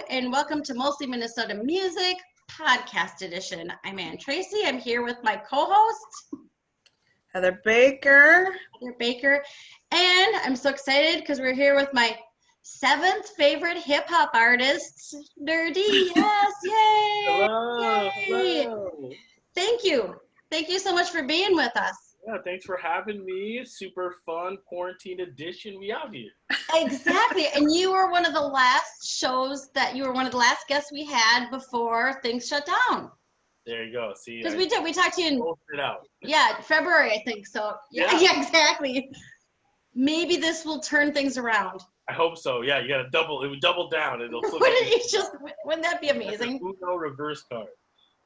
and welcome to Mostly Minnesota Music Podcast Edition. I'm Ann Tracy. I'm here with my co-host, Heather Baker. And I'm so excited because we're here with my seventh favorite hip-hop artist, Nur-D. Yes, yay! Hello. Thank you so much for being with us. Yeah, thanks for having me. Super fun quarantine edition. We out here. Exactly. And you were one of the last guests we had before things shut down. There you go. See, because we talked to you in posted out. Yeah, February, I think. So yeah, exactly. Maybe this will turn things around. I hope so. Yeah, you gotta double down. It'll flip. Wouldn't that be amazing? Uno reverse card.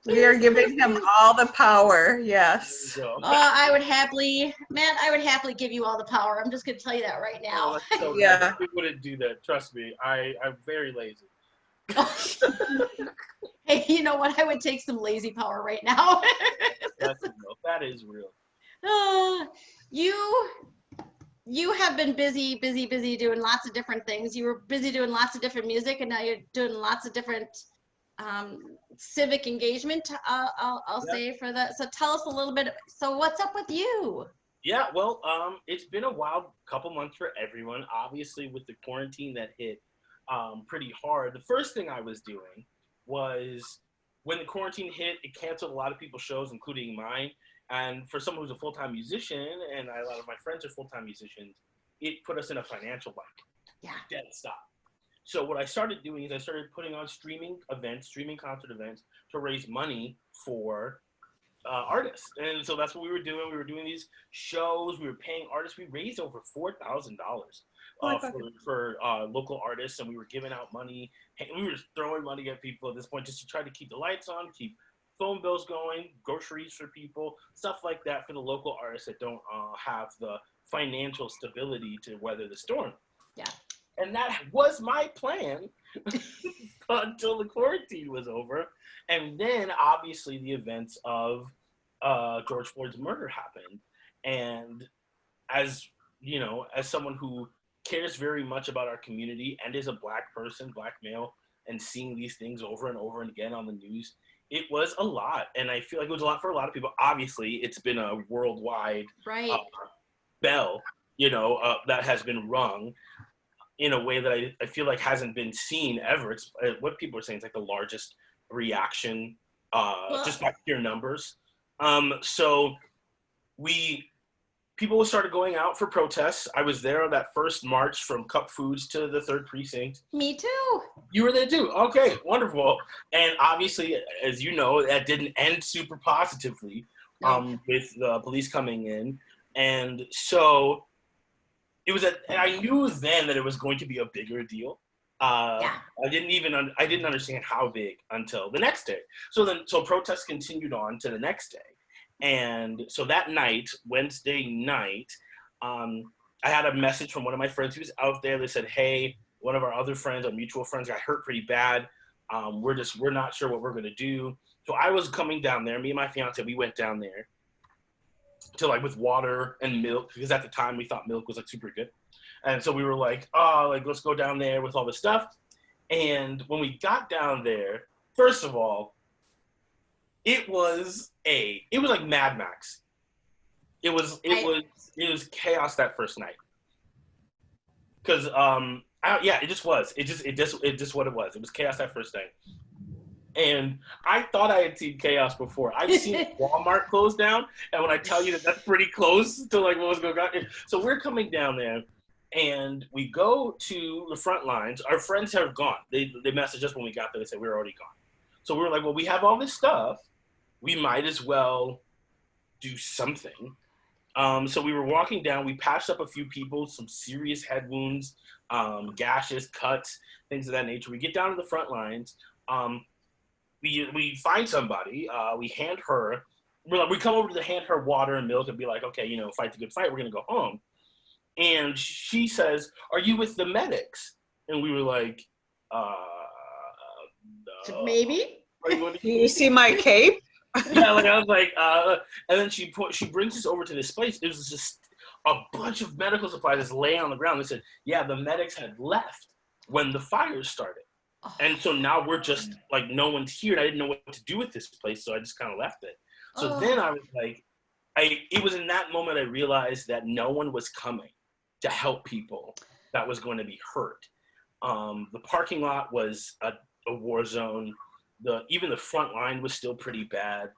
We are giving him all the power. Yes. I would happily give you all the power. I'm just gonna tell you that right now. So yeah, we wouldn't do that. Trust me. I'm very lazy. Hey, you know what? I would take some lazy power right now. That's real. That is real. You have been busy doing lots of different things. You were busy doing lots of different music, and now you're doing lots of different civic engagement, I'll say for that. So tell us a little bit. So what's up with you? Yeah, well, it's been a wild couple months for everyone. Obviously, with the quarantine that hit pretty hard. The first thing I was doing was when the quarantine hit, it canceled a lot of people's shows, including mine. And for someone who's a full-time musician, and a lot of my friends are full-time musicians, it put us in a financial bind. Yeah. Dead stop. So what I started doing is I started putting on streaming concert events to raise money for artists. And so that's what we were doing. We were doing these shows. We were paying artists. We raised over $4,000 for local artists, and we were giving out money. We were throwing money at people at this point just to try to keep the lights on, keep phone bills going, groceries for people, stuff like that for the local artists that don't have the financial stability to weather the storm. Yeah. And that was my plan until the quarantine was over. And then, obviously, the events of George Floyd's murder happened. And as, you know, as someone who cares very much about our community and is a black person, black male, and seeing these things over and over and again on the news, it was a lot. And I feel like it was a lot for a lot of people. Obviously, it's been a worldwide bell, that has been rung in a way that I feel like hasn't been seen ever. It's what people are saying is like the largest reaction, just by pure numbers. So people started going out for protests. I was there on that first march from Cup Foods to the 3rd Precinct. Me too. You were there too. Okay, wonderful. And obviously, as you know, that didn't end super positively with the police coming in. And so I knew then that it was going to be a bigger deal. I didn't understand how big until the next day. So protests continued on to the next day. And so that night, Wednesday night, I had a message from one of my friends who was out there. They said, hey, one of our other friends, our mutual friends, got hurt pretty bad. We're not sure what we're going to do. So I was coming down there. Me and my fiance, we went down there to with water and milk, because at the time we thought milk was super good. And so we were let's go down there with all this stuff. And when we got down there, first of all, it was like Mad Max. It was chaos that first night. Cause it just was. It just what it was. It was chaos that first night. And I thought I had seen chaos before. I've seen Walmart close down, and when I tell you that that's pretty close to what was going on. So we're coming down there, and we go to the front lines. Our friends have gone. They messaged us when we got there. They said we were already gone. So we were like, well, we have all this stuff. We might as well do something. So we were walking down. We patched up a few people, some serious head wounds, gashes, cuts, things of that nature. We get down to the front lines. We find somebody. We hand her. We come over to hand her water and milk and be like, okay, fight the good fight. We're gonna go home. And she says, "Are you with the medics?" And we were like, maybe. Do you see my cape? Yeah, I was like, and then she brings us over to this place. It was just a bunch of medical supplies just laying on the ground. They said, yeah, the medics had left when the fires started. And so now we're just like, no one's here, and I didn't know what to do with this place, so I just kind of left it. So then I was like, it was in that moment I realized that no one was coming to help people that was going to be hurt. The parking lot was a war zone. Even the front line was still pretty bad.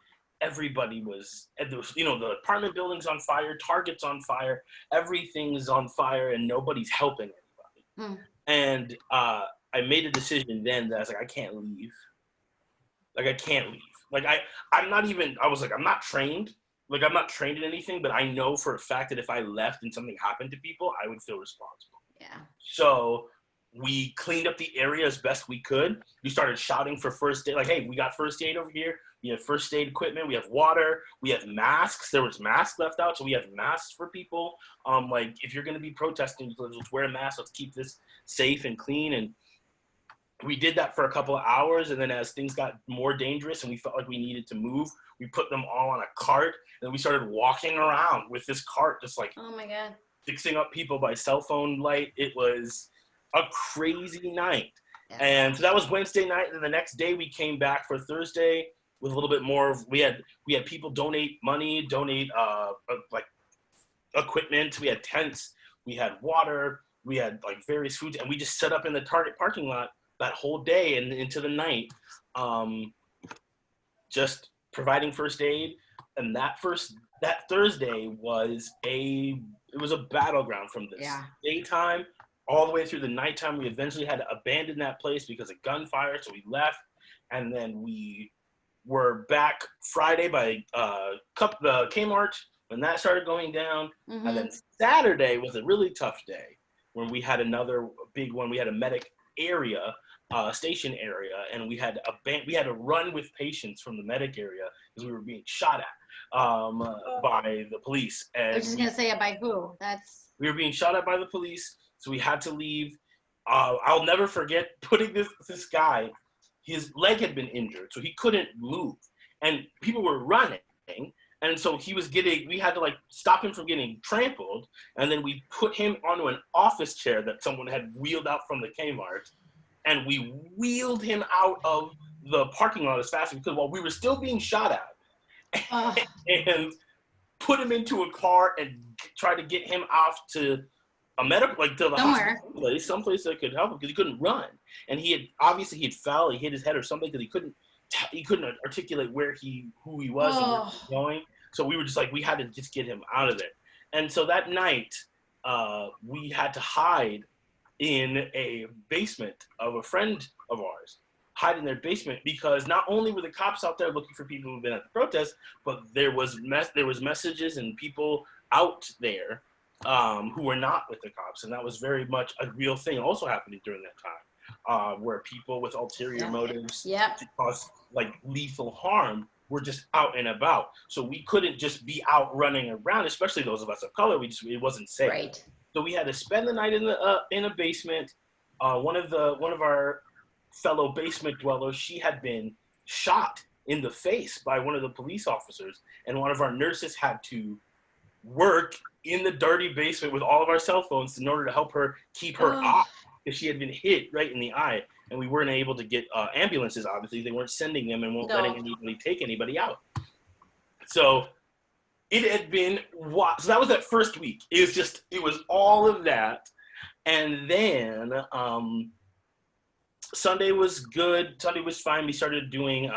Everybody was, the apartment building's on fire, Target's on fire, everything's on fire, and nobody's helping anybody. And I made a decision then that I was like, I can't leave. Like, I can't leave. Like, I'm not trained. Like, I'm not trained in anything, but I know for a fact that if I left and something happened to people, I would feel responsible. Yeah. So we cleaned up the area as best we could. We started shouting for first aid, like, hey, we got first aid over here. We have first aid equipment. We have water. We have masks. There was masks left out, so we have masks for people. Like, if you're going to be protesting, let's wear a mask. Let's keep this safe and clean. And we did that for a couple of hours, and then as things got more dangerous and we felt like we needed to move, we put them all on a cart, and we started walking around with this cart, just like, oh my God, fixing up people by cell phone light. It was a crazy night. Yeah. And so that was Wednesday night, and the next day we came back for Thursday with a little bit more. We had people donate money, like equipment. We had tents, we had water, we had like various foods, and we just set up in the Target parking lot that whole day and into the night, just providing first aid. And that Thursday was a battleground from the daytime all the way through the nighttime. We eventually had to abandon that place because of gunfire, so we left, and then we were back Friday by the Kmart when that started going down. And then Saturday was a really tough day when we had another big one. We had a medic area, station area, and we had to run with patients from the medic area because we were being shot at by the police. And I was just gonna say, by who? We were being shot at by the police, so we had to leave. I'll never forget putting this guy. His leg had been injured, so he couldn't move, and people were running. And so we had to like stop him from getting trampled, and then we put him onto an office chair that someone had wheeled out from the Kmart, and we wheeled him out of the parking lot as fast as we could while we were still being shot at, and put him into a car and tried to get him off to a medical, like to the hospital place, someplace that could help him because he couldn't run, and he fell, he hit his head or something because he couldn't articulate who he was and where he was going. So we were just like, we had to just get him out of there. And so that night, we had to hide in a basement of a friend of ours, hide in their basement, because not only were the cops out there looking for people who've been at the protest, but there was messages and people out there who were not with the cops. And that was very much a real thing also happening during that time, where people with ulterior motives to cause like lethal harm were just out and about. So we couldn't just be out running around, especially those of us of color. It wasn't safe. Right. So we had to spend the night in a basement. One of our fellow basement dwellers, she had been shot in the face by one of the police officers, and one of our nurses had to work in the dirty basement with all of our cell phones in order to help her keep her eye, because she had been hit right in the eye, and we weren't able to get ambulances. Obviously, they weren't sending them and weren't letting anybody take anybody out. So it had been so that was that first week. It was all of that, and then Sunday was good. Sunday was fine. We started doing.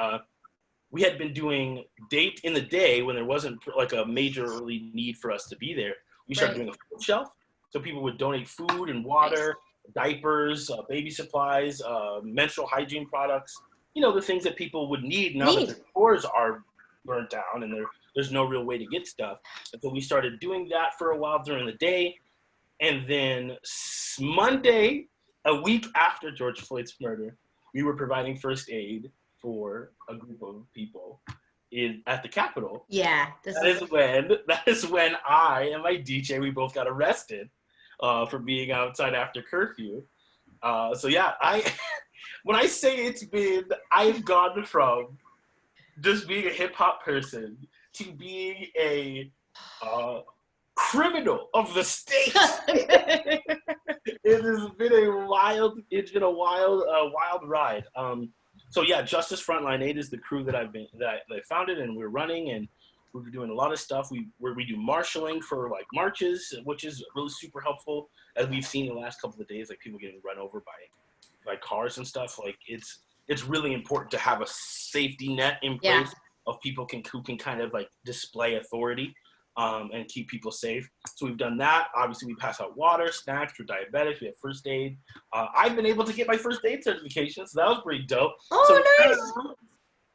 We had been doing date in the day when there wasn't like a major early need for us to be there. We started doing a food shelf, so people would donate food and water, diapers, baby supplies, menstrual hygiene products. The things that people would need now that their stores are burnt down and there's no real way to get stuff. And so we started doing that for a while during the day, and then Monday, a week after George Floyd's murder, we were providing first aid for a group of people at the Capitol. Yeah. That is when I and my DJ, we both got arrested for being outside after curfew. So yeah, when I say I've gone from just being a hip hop person to being a criminal of the state. It's been a wild ride. So yeah, Justice Frontline 8 is the crew that I founded, and we're running, and we're doing a lot of stuff. We do marshaling for like marches, which is really super helpful, as we've seen the last couple of days, like people getting run over by cars and stuff. Like it's really important to have a safety net in place of people who can kind of like display authority. And keep people safe. So we've done that. Obviously, we pass out water, snacks for diabetics. We have first aid. I've been able to get my first aid certification, so that was pretty dope. Oh, so, nice.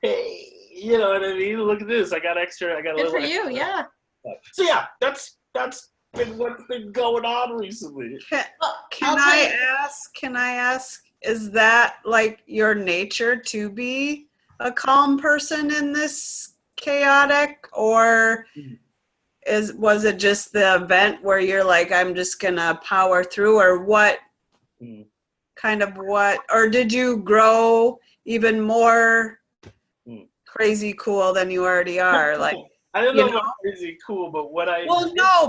Hey, you know what I mean? Look at this. I got a Good little for you, extra. yeah. So yeah, that's been what's been going on recently. Can I ask, is that like your nature to be a calm person in this chaotic, or was it just the event where you're like, I'm just gonna power through, or what or did you grow even more crazy cool than you already are? Like, I don't know about crazy cool, but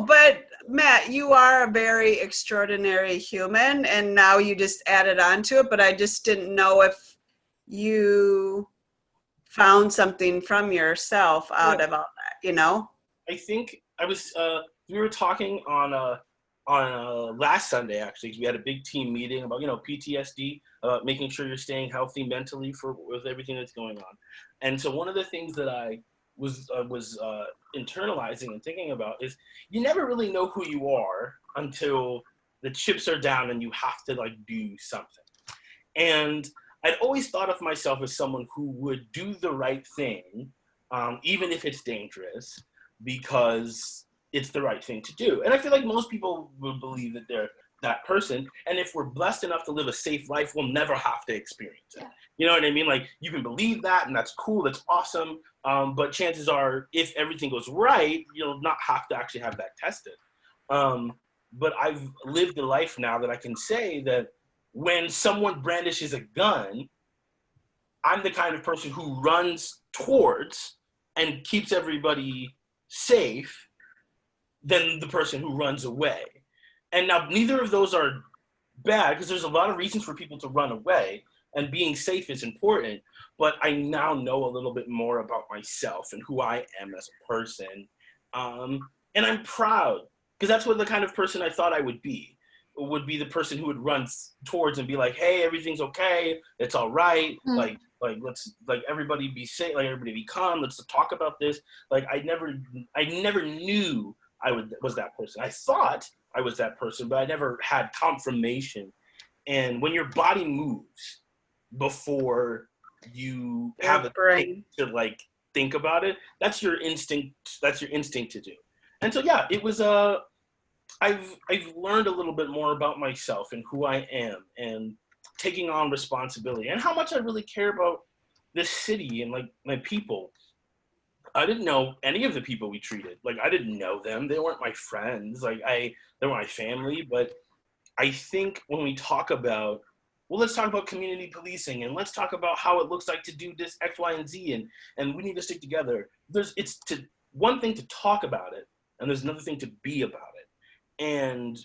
but Matt, you are a very extraordinary human, and now you just added on to it, but I just didn't know if you found something from yourself out of all that, I think we were talking on last Sunday, actually. We had a big team meeting about, PTSD, making sure you're staying healthy mentally with everything that's going on. And so one of the things that I was internalizing and thinking about is you never really know who you are until the chips are down and you have to like do something. And I'd always thought of myself as someone who would do the right thing, even if it's dangerous, because it's the right thing to do. And I feel like most people will believe that they're that person. And if we're blessed enough to live a safe life, we'll never have to experience it. You know what I mean? Like, you can believe that, and that's cool, that's awesome. But chances are, if everything goes right, you'll not have to actually have that tested. But I've lived a life now that I can say that when someone brandishes a gun, I'm the kind of person who runs towards and keeps everybody safe than the person who runs away. And now neither of those are bad, because there's a lot of reasons for people to run away, and being safe is important. But I now know a little bit more about myself and who I am as a person. And I'm proud, because that's what the kind of person I thought I would be the person who would run towards and be like, hey, everything's okay, it's all right. Let's everybody be safe, everybody be calm, let's talk about this. I never knew I was that person. I thought I was that person, but I never had confirmation. And when your body moves before you have a brain to think about it, that's your instinct to do. And so yeah, it was I've learned a little bit more about myself and who I am, and taking on responsibility, and how much I really care about this city and my people. I didn't know any of the people we treated. I didn't know them. They weren't my friends. They were my family. But I think when we talk about, let's talk about community policing, and let's talk about how it looks like to do this X, Y, and Z, and we need to stick together. It's one thing to talk about it, and there's another thing to be about it. And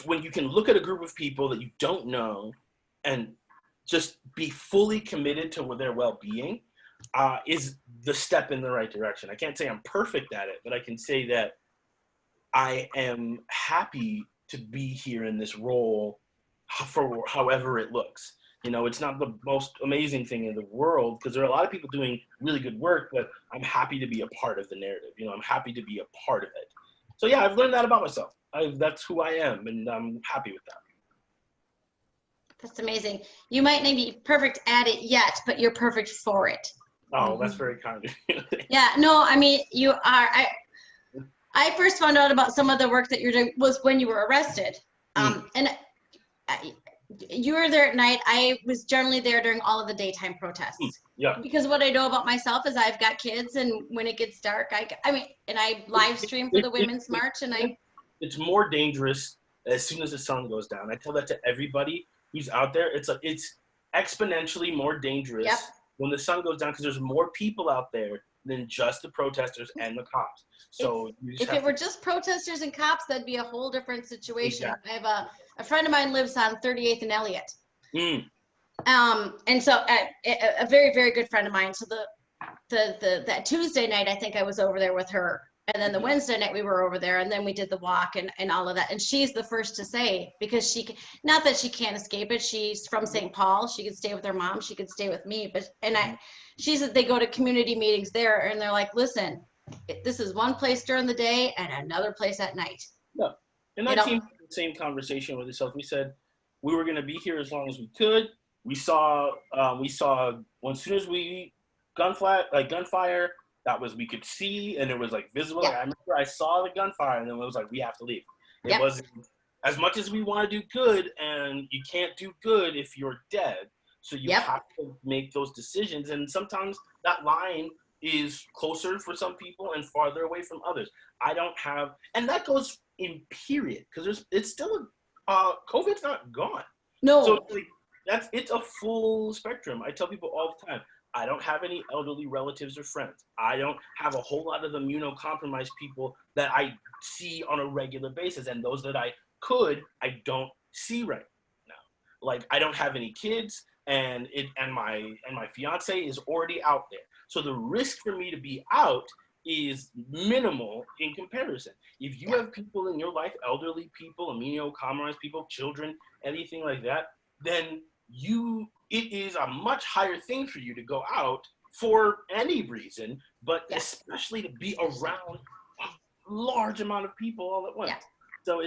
when you can look at a group of people that you don't know and just be fully committed to their well-being, is the step in the right direction. I can't say I'm perfect at it, but I can say that I am happy to be here in this role for however it looks. It's not the most amazing thing in the world, because there are a lot of people doing really good work, but I'm happy to be a part of the narrative. I'm happy to be a part of it. So yeah, I've learned that about myself. That's who I am, and I'm happy with that. That's amazing. You might not be perfect at it yet, but you're perfect for it. Oh, that's very kind of you. Yeah, no, I mean, you are. I first found out about some of the work that you're doing was when you were arrested. And you were there at night. I was generally there during all of the daytime protests. Yeah. Because what I know about myself is I've got kids, and when it gets dark, I live stream for the Women's March, and it's more dangerous as soon as the sun goes down. I tell that to everybody who's out there. It's exponentially more dangerous when the sun goes down, because there's more people out there than just the protesters and the cops. So you just If have it were just protesters and cops, that'd be a whole different situation. Exactly. I have a friend of mine lives on 38th and Elliott. Mm. And so a very, very good friend of mine. So that Tuesday night, I think I was over there with her. And then the Wednesday night we were over there, and then we did the walk and all of that. And she's the first to say, because not that she can't escape it. She's from St. Paul. She could stay with her mom. She could stay with me. She said they go to community meetings there, and they're like, listen, this is one place during the day and another place at night. Yeah. And that team had the same conversation with itself. We said we were going to be here as long as we could. We saw as soon as we gunfire, that was, we could see, and it was like visible. Yeah. I remember I saw the gunfire, and then it was like, we have to leave. It Yep. wasn't, as much as we want to do good, and you can't do good if you're dead. So you Yep. have to make those decisions. And sometimes that line is closer for some people and farther away from others. I don't have, and that goes in period, because it's still, COVID's not gone. No. So it's a full spectrum. I tell people all the time, I don't have any elderly relatives or friends. I don't have a whole lot of immunocompromised people that I see on a regular basis. And those that I don't see right now. Like, I don't have any kids, and my fiance is already out there. So the risk for me to be out is minimal in comparison. If you have people in your life, elderly people, immunocompromised people, children, anything like that, then it is a much higher thing for you to go out for any reason, but especially to be around a large amount of people all at once. Yeah. So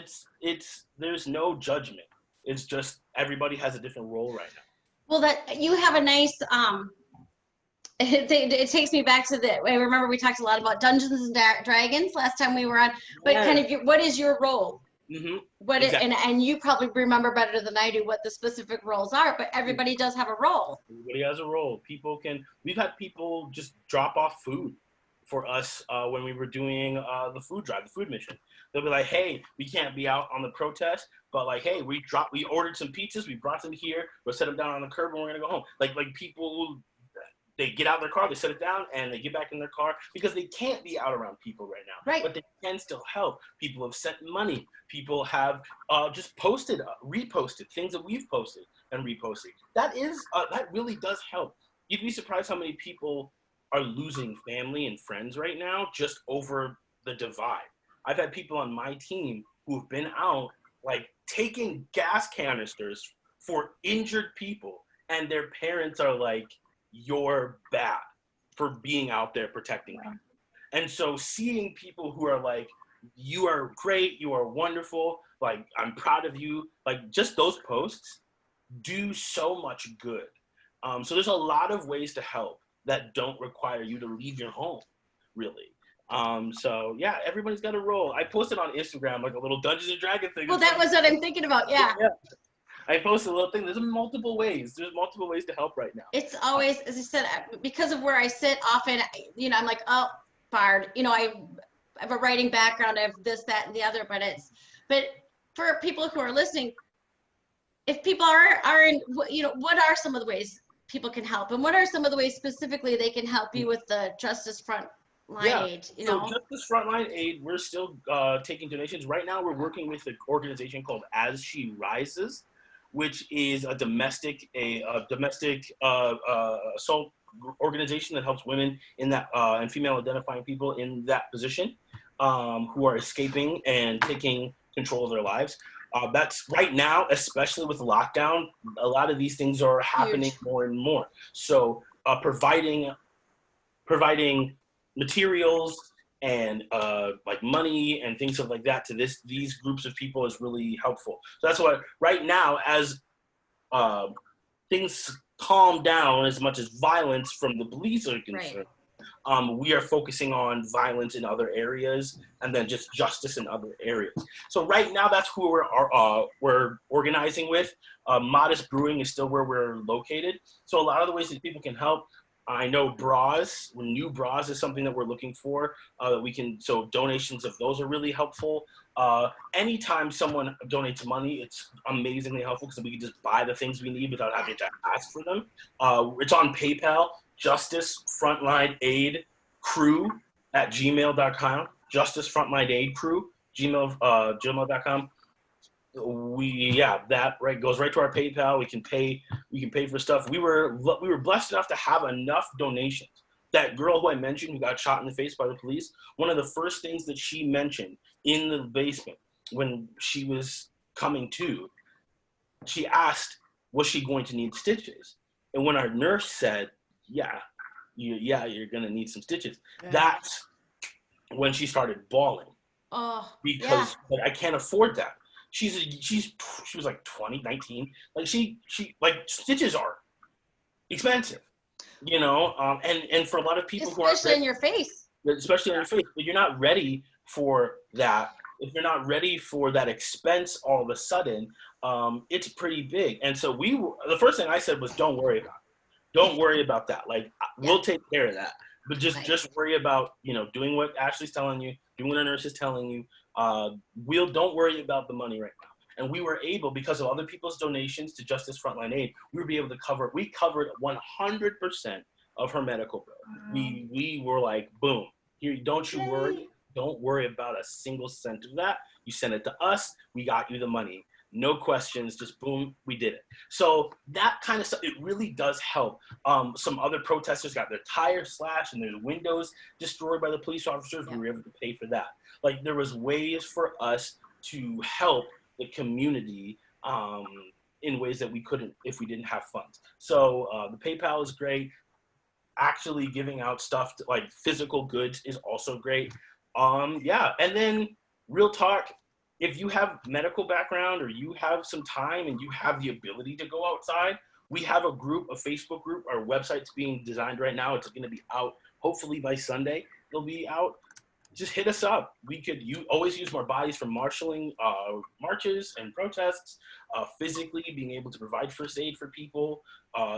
there's no judgment. It's just everybody has a different role right now. Well, that you have a nice it takes me back to I remember we talked a lot about Dungeons and Dragons last time we were on, but kind of what is your role? Mm-hmm. Exactly. And you probably remember better than I do what the specific roles are, but everybody does have a role. Everybody has a role. We've had people just drop off food for us when we were doing the food drive, the food mission. They'll be like, hey, we can't be out on the protest, but like, hey, we ordered some pizzas, we brought them here, we'll set them down on the curb and we're gonna go home. Like people, they get out of their car, they set it down, and they get back in their car because they can't be out around people right now. Right. But they can still help. People have sent money. People have just posted, reposted things that we've posted and reposted. That really does help. You'd be surprised how many people are losing family and friends right now just over the divide. I've had people on my team who have been out, like, taking gas canisters for injured people, and their parents are like, you're bad for being out there protecting people. And so seeing people who are like, you are great, you are wonderful, like, I'm proud of you, like, just those posts do so much good. So there's a lot of ways to help that don't require you to leave your home, really. So yeah, everybody's got a role. I posted on Instagram like a little Dungeons and Dragons thing. Well, that was what I'm thinking about. Yeah. I posted a little thing. There's multiple ways. There's multiple ways to help right now. It's always, as I said, because of where I sit often, I'm like, oh, Bard, I have a writing background, I have this, that, and the other, but for people who are listening, if people are in, what are some of the ways people can help, and what are some of the ways specifically they can help you with the Justice Frontline Aid? So Justice Frontline Aid, we're still taking donations. Right now, we're working with an organization called As She Rises, which is a domestic assault organization that helps women in that and female identifying people in that position who are escaping and taking control of their lives. That's right now, especially with lockdown, a lot of these things are happening more and more. So providing materials and like money and things like that to these groups of people is really helpful. So that's why right now, as things calm down, as much as violence from the police are concerned, we are focusing on violence in other areas and then just justice in other areas. So right now, that's who we're organizing with. Modest Brewing is still where we're located. So a lot of the ways that people can help, I know new bras is something that we're looking for, so donations of those are really helpful. Anytime someone donates money, it's amazingly helpful because we can just buy the things we need without having to ask for them. It's on PayPal, Justice Frontline Aid crew@gmail.com, Justice Frontline Aid Crew, gmail.com. That right goes right to our PayPal. We can pay for stuff. We were blessed enough to have enough donations. That girl who I mentioned who got shot in the face by the police, one of the first things that she mentioned in the basement when she was coming to, she asked, was she going to need stitches? And when our nurse said, you're gonna need some stitches, that's when she started bawling. Because I can't afford that. She was like 20, 19. Like she like stitches are expensive, and for a lot of people especially in your face. Especially on your face, but you're not ready for that. If you're not ready for that expense all of a sudden, it's pretty big. And so the first thing I said was, don't worry about it. Don't worry about that. Like, we'll take care of that. But just worry about, doing what Ashley's telling you, doing what a nurse is telling you. Don't worry about the money right now. And we were able, because of other people's donations to Justice Frontline Aid, we covered 100% of her medical bill. We were like, boom, here, don't you worry. Don't worry about a single cent of that. You send it to us, we got you the money. No questions, just boom, we did it. So that kind of stuff, it really does help. Some other protesters got their tires slashed and their windows destroyed by the police officers. We were able to pay for that. Like, there was ways for us to help the community in ways that we couldn't if we didn't have funds. So the PayPal is great. Actually giving out stuff like physical goods is also great. And then real talk, if you have medical background or you have some time and you have the ability to go outside, we have a Facebook group. Our website's being designed right now. It's going to be out hopefully by Sunday. It'll be out. Just hit us up. We could always use more bodies for marshaling marches and protests, physically being able to provide first aid for people.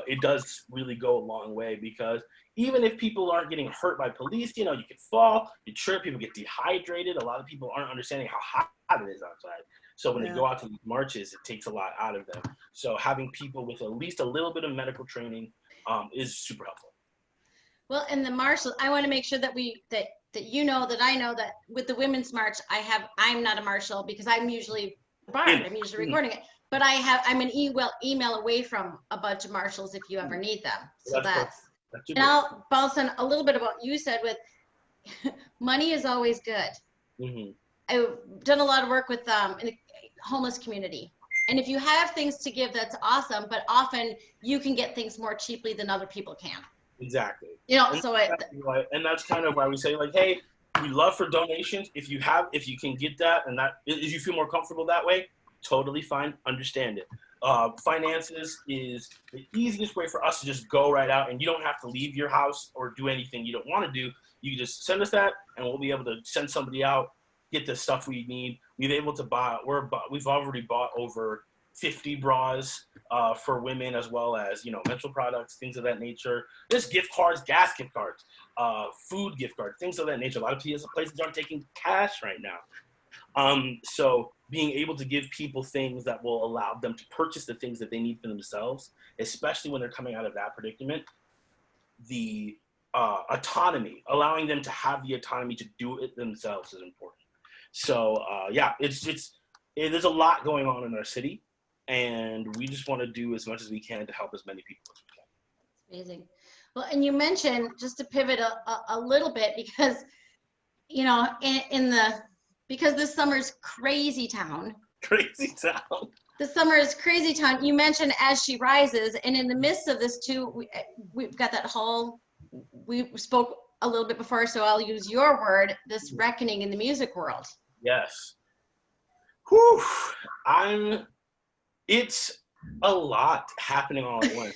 It does really go a long way, because even if people aren't getting hurt by police, you can fall, you trip, people get dehydrated. A lot of people aren't understanding how hot it is outside. So when they go out to these marches, it takes a lot out of them. So having people with at least a little bit of medical training is super helpful. Well, and the marshal, I want to make sure that that I know that with the Women's March, I'm not a marshal because I'm usually barred. I'm usually recording it. But I'm an email away from a bunch of marshals if you ever need them. So and I'll bounce on a little bit about what you said with money is always good. Mm-hmm. I've done a lot of work with in the homeless community. And if you have things to give, that's awesome. But often you can get things more cheaply than other people can. Exactly. And that's kind of why we say, like, hey, we love for donations. If you can get that, and that if you feel more comfortable that way, totally fine. Understand it. Finances is the easiest way for us to just go right out, and you don't have to leave your house or do anything you don't want to do. You can just send us that, and we'll be able to send somebody out, get the stuff we need. We've already bought over 50 bras for women, as well as menstrual products, things of that nature. There's gift cards, gas gift cards, food gift cards, things of that nature. A lot of places aren't taking cash right now. So being able to give people things that will allow them to purchase the things that they need for themselves, especially when they're coming out of that predicament, the autonomy, allowing them to have the autonomy to do it themselves is important. So there's a lot going on in our city, and we just want to do as much as we can to help as many people as we can. Amazing. Well, and you mentioned, just to pivot a little bit, because because this summer's crazy town. Crazy town. The summer is crazy town. You mentioned As She Rises, and in the midst of this too, we've got that whole, we spoke a little bit before, so I'll use your word, this reckoning in the music world. Yes. Whew. It's a lot happening all at once.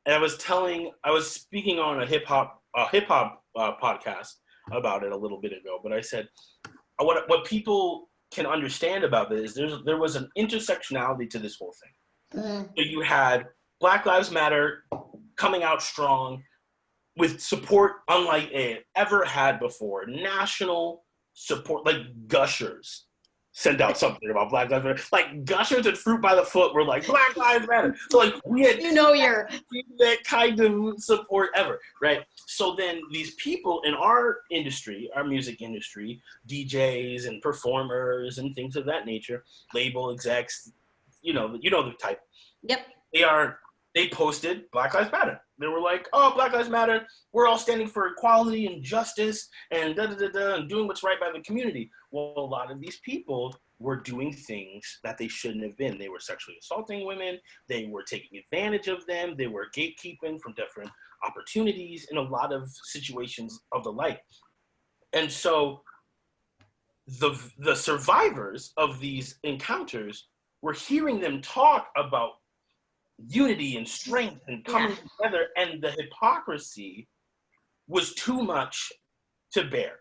And I was speaking on a hip hop podcast about it a little bit ago, but I said, what people can understand about this is there was an intersectionality to this whole thing. Mm-hmm. So you had Black Lives Matter coming out strong with support unlike it ever had before. National support, like gushers. send out something about Black Lives Matter. Like Gushers and Fruit by the Foot were like, Black Lives Matter. So like we had you're that kind of support ever, right? So then these people in our industry, our music industry, DJs and performers and things of that nature, label execs, you know the type. Yep. They posted Black Lives Matter. They were like, oh, Black Lives Matter. We're all standing for equality and justice and and doing what's right by the community. Well, a lot of these people were doing things that they shouldn't have been. They were sexually assaulting women. They were taking advantage of them. They were gatekeeping from different opportunities in a lot of situations of the like. And so the survivors of these encounters were hearing them talk about unity and strength and coming together, and the hypocrisy was too much to bear.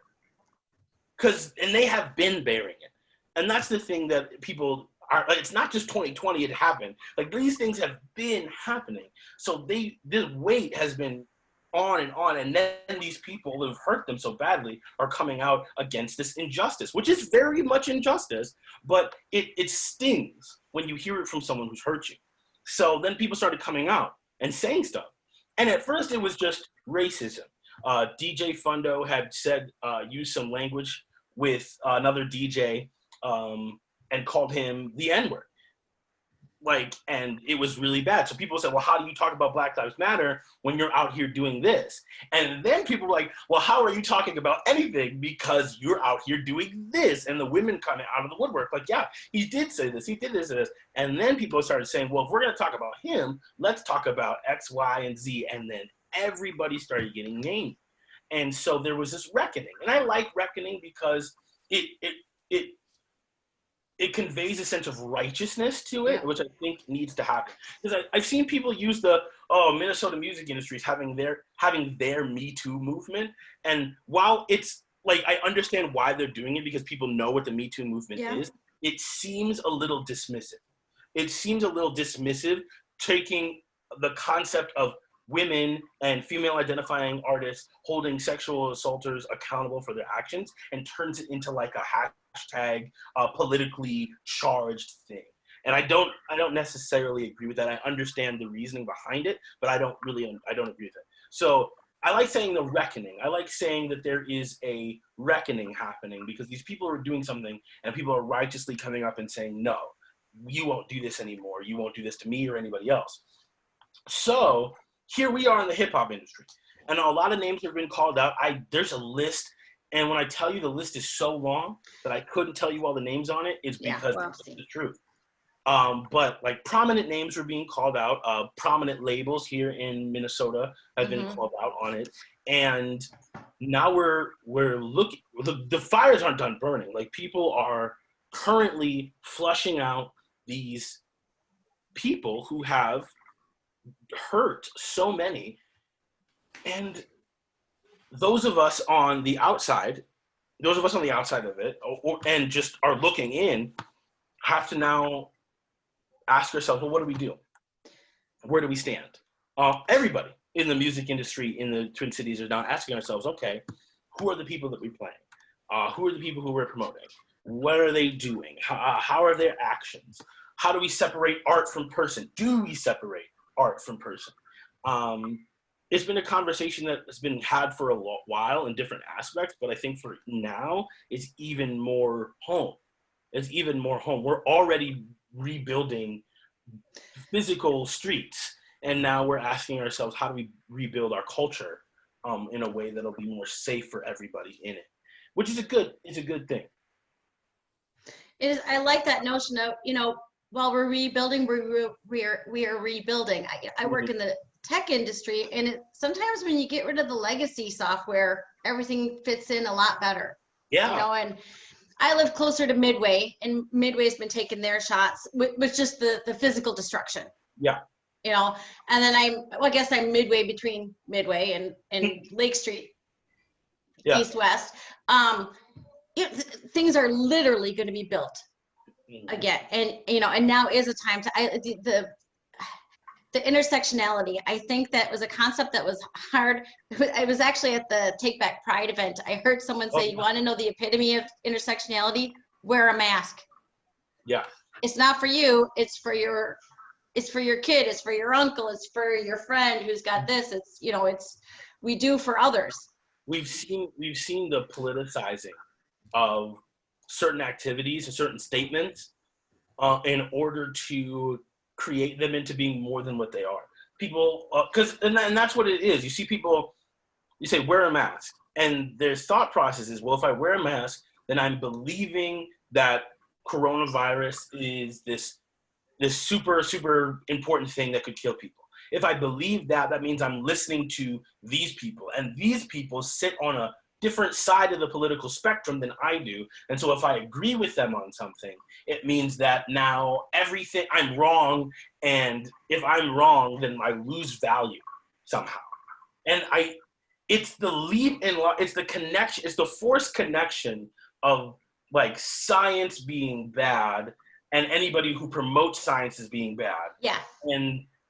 And they have been bearing it. And that's the thing that people are, it's not just 2020, it happened. Like these things have been happening. So this weight has been on, and then these people who've hurt them so badly are coming out against this injustice, which is very much injustice, but it stings when you hear it from someone who's hurt you. So then people started coming out and saying stuff. And at first it was just racism. DJ Fundo had used some language with another DJ and called him the N-word. And it was really bad. So people said, well, how do you talk about Black Lives Matter when you're out here doing this? And then people were like, well, how are you talking about anything because you're out here doing this? And the women coming out of the woodwork, like, yeah, he did say this, he did this and this. And then people started saying, well, if we're gonna talk about him, let's talk about X, Y, and Z. And then everybody started getting named. And so there was this reckoning. And I like reckoning because it conveys a sense of righteousness to it, which I think needs to happen. Because I've seen people use Minnesota music industries having their Me Too movement. And while it's like, I understand why they're doing it because people know what the Me Too movement is, it seems a little dismissive. It seems a little dismissive, taking the concept of women and female identifying artists holding sexual assaulters accountable for their actions and turns it into like a hashtag politically charged thing. And I don't necessarily agree with that. I understand the reasoning behind it, but I don't agree with it. So I like saying the reckoning. I like saying that there is a reckoning happening because these people are doing something and people are righteously coming up and saying, no, you won't do this anymore. You won't do this to me or anybody else. So here we are in the hip hop industry, and a lot of names have been called out. There's a list, and when I tell you the list is so long that I couldn't tell you all the names on it, is because it's the truth. But like prominent names were being called out. Prominent labels here in Minnesota have been called out on it, and now we're looking. The fires aren't done burning. Like people are currently flushing out these people who have hurt so many, and those of us on the outside of it and just are looking in have to now ask ourselves, well, what do we do? Where do we stand? Everybody in the music industry in the Twin Cities are now asking ourselves, okay, who are the people that we're playing? Who are the people who we're promoting? What are they doing? How are their actions? How do we separate art from person? Do we separate art from person? It's been a conversation that has been had for a while in different aspects, but I think for now, it's even more home. We're already rebuilding physical streets, and now we're asking ourselves, how do we rebuild our culture in a way that'll be more safe for everybody in it, which is a good thing. It is. I like that notion of, while we're rebuilding, we are rebuilding. I work in the tech industry, and sometimes when you get rid of the legacy software, everything fits in a lot better. Yeah. And I live closer to Midway, and Midway's been taking their shots with just the physical destruction. Yeah. And then I guess I'm midway between Midway and Lake Street, east-west. Things are literally going to be built again, and now is a time to the intersectionality. I think that was a concept that was hard. I was actually at the Take Back Pride event. I heard someone say, you want to know the epitome of intersectionality? wear a mask. Yeah. It's not for you. It's for your kid. It's for your uncle. It's for your friend who's got this. It's, you know, we do for others. We've seen the politicizing of certain activities and certain statements in order to create them into being more than what they are. People, and that's what it is. You see people, you say, wear a mask. And their thought process is, well, if I wear a mask, then I'm believing that coronavirus is this super, super important thing that could kill people. If I believe that, that means I'm listening to these people. And these people sit on a different side of the political spectrum than I do. And so if I agree with them on something, it means that now everything, I'm wrong. And if I'm wrong, then I lose value somehow. And it's the leap in law, it's the connection, it's the forced connection of like science being bad and anybody who promotes science as being bad. Yeah.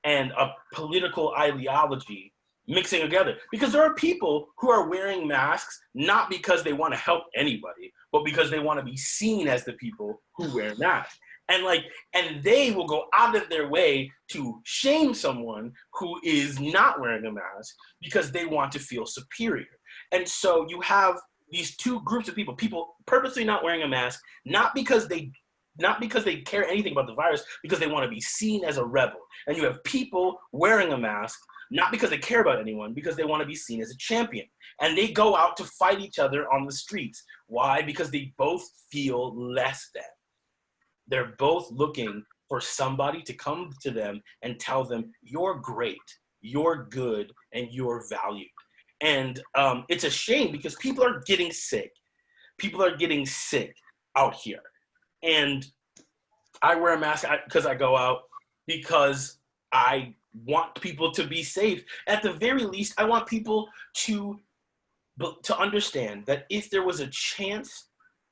And a political ideology mixing together. Because there are people who are wearing masks not because they want to help anybody, but because they want to be seen as the people who wear masks. And they will go out of their way to shame someone who is not wearing a mask because they want to feel superior. And so you have these two groups of people purposely not wearing a mask, not because they care anything about the virus, because they want to be seen as a rebel. And you have people wearing a mask, not because they care about anyone, because they want to be seen as a champion. And they go out to fight each other on the streets. Why? Because they both feel less than. They're both looking for somebody to come to them and tell them, you're great, you're good, and you're valued. And it's a shame because people are getting sick. People are getting sick out here. And I wear a mask because I go out because I want people to be safe. At the very least, I want people to understand that if there was a chance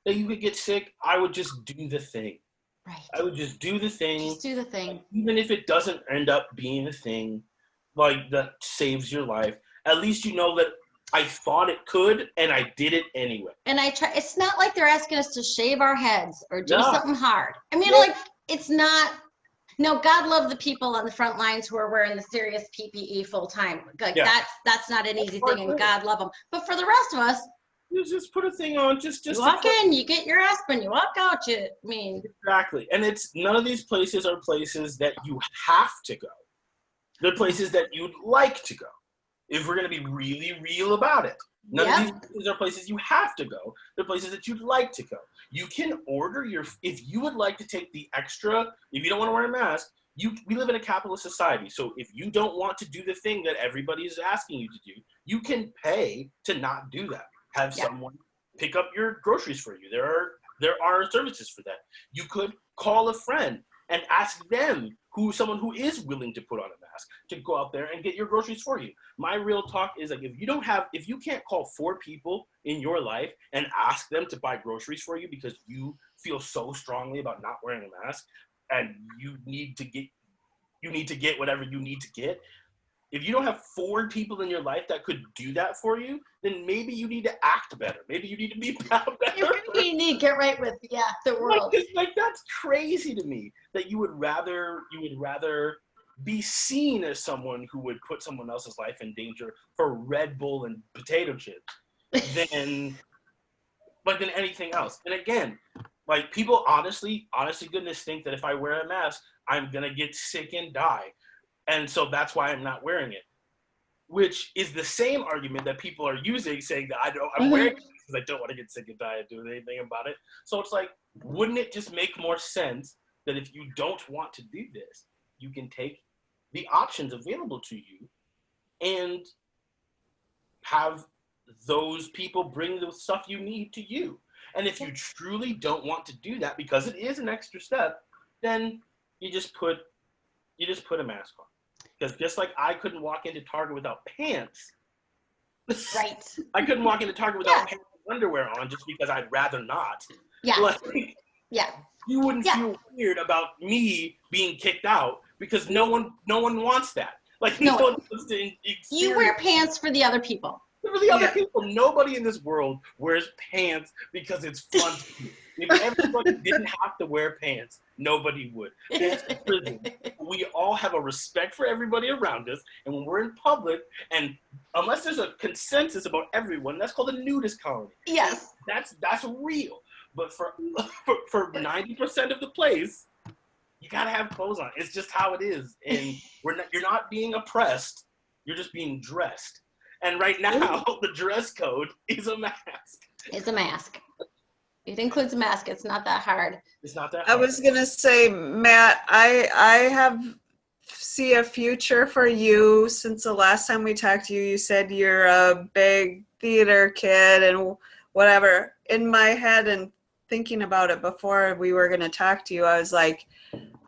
that you could get sick, I would just do the thing. Right. I would just do the thing. Just do the thing. Even if it doesn't end up being a thing, like that saves your life. At least you know that I thought it could, and I did it anyway. And it's not like they're asking us to shave our heads or do No. something hard. I mean, Yeah. like, it's not, no, God love the people on the front lines who are wearing the serious PPE full time. Like, Yeah. that's not an easy thing, and God love them. But for the rest of us, You just put a thing on, just you walk in, you get your aspirin, you walk out, Exactly. And it's none of these places are places that you have to go. They're places that you'd like to go. If we're going to be really real about it. None of these places are places you have to go. They're places that you'd like to go. You can order if you would like to take the extra, if you don't want to wear a mask, we live in a capitalist society. So if you don't want to do the thing that everybody is asking you to do, you can pay to not do that. Have someone pick up your groceries for you. There are services for that. You could call a friend and ask them someone who is willing to put on a mask to go out there and get your groceries for you. My real talk is like, if you can't call 4 people in your life and ask them to buy groceries for you because you feel so strongly about not wearing a mask and you need to get whatever you need to get. If you don't have 4 people in your life that could do that for you, then maybe you need to act better. Maybe you need to be better. you need to get right with the world. Like that's crazy to me that you would rather be seen as someone who would put someone else's life in danger for Red Bull and potato chips than anything else. And again, like people honestly goodness think that if I wear a mask, I'm gonna get sick and die. And so that's why I'm not wearing it, which is the same argument that people are using, saying that I'm wearing it because I don't want to get sick and die and do anything about it. So it's like, wouldn't it just make more sense that if you don't want to do this, you can take the options available to you and have those people bring the stuff you need to you? And if you truly don't want to do that because it is an extra step, then you just put a mask on. Because just like I couldn't walk into Target without pants, right? I couldn't walk into Target without pants and underwear on just because I'd rather not. Yeah. Like, you wouldn't feel weird about me being kicked out because no one wants that. Like no one wants to experience. You wear pants for the other people. For the other people. Nobody in this world wears pants because it's fun to do. If everybody didn't have to wear pants, nobody would. Pants in prison. We all have a respect for everybody around us, and when we're in public, and unless there's a consensus about everyone, that's called a nudist colony. Yes. That's real. But for 90% of the place, you gotta have clothes on. It's just how it is, and you're not being oppressed. You're just being dressed. And right now, the dress code is a mask. It's a mask. It includes a mask. It's not that hard. It's not that I hard. was gonna say, Matt, I see a future for you. Since the last time we talked to you, you said you're a big theater kid and whatever. In my head and thinking about it before we were gonna talk to you, I was like,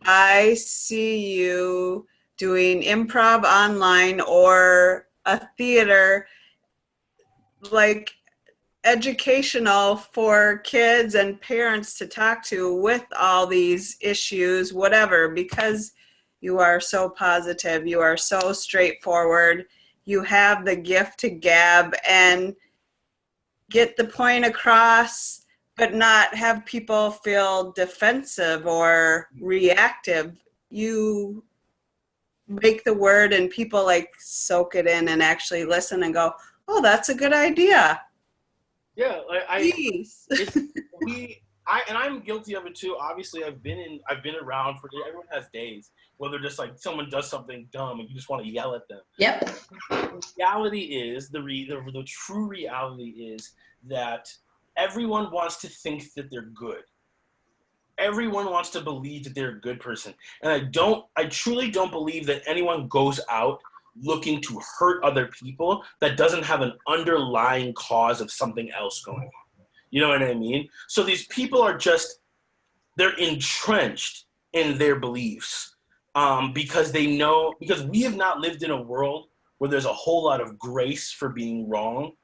I see you doing improv online or a theater, like educational for kids and parents to talk to with all these issues, whatever, because you are so positive, you are so straightforward, you have the gift to gab and get the point across, but not have people feel defensive or reactive. You make the word and people like soak it in and actually listen and go, oh, that's a good idea. Yeah, Jeez. I'm guilty of it too. Obviously, I've been around for. Everyone has days where they're just like someone does something dumb and you just want to yell at them. Yep. The reality is the true reality is that everyone wants to think that they're good. Everyone wants to believe that they're a good person, and I truly don't believe that anyone goes out looking to hurt other people that doesn't have an underlying cause of something else going on. You know what I mean? So these people are they're entrenched in their beliefs because we have not lived in a world where there's a whole lot of grace for being wrong,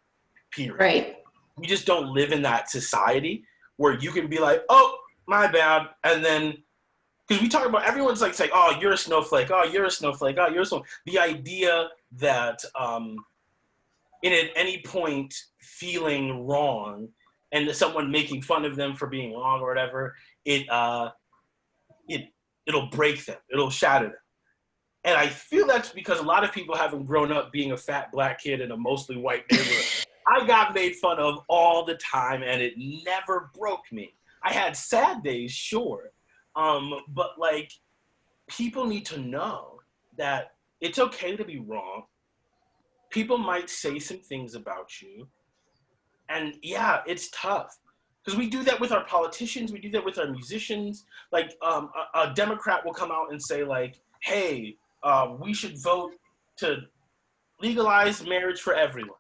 period. Right. We just don't live in that society where you can be like, oh, my bad, and then because we talk about everyone's like saying, oh, you're a snowflake, oh, you're a snowflake, oh, you're a snowflake. The idea that in at any point feeling wrong and someone making fun of them for being wrong or whatever, it'll break them, it'll shatter them. And I feel that's because a lot of people haven't grown up being a fat black kid in a mostly white neighborhood. I got made fun of all the time and it never broke me. I had sad days, sure. But like, people need to know that it's okay to be wrong. People might say some things about you. And yeah, it's tough. Because we do that with our politicians, we do that with our musicians. Like, a Democrat will come out and say like, hey, we should vote to legalize marriage for everyone.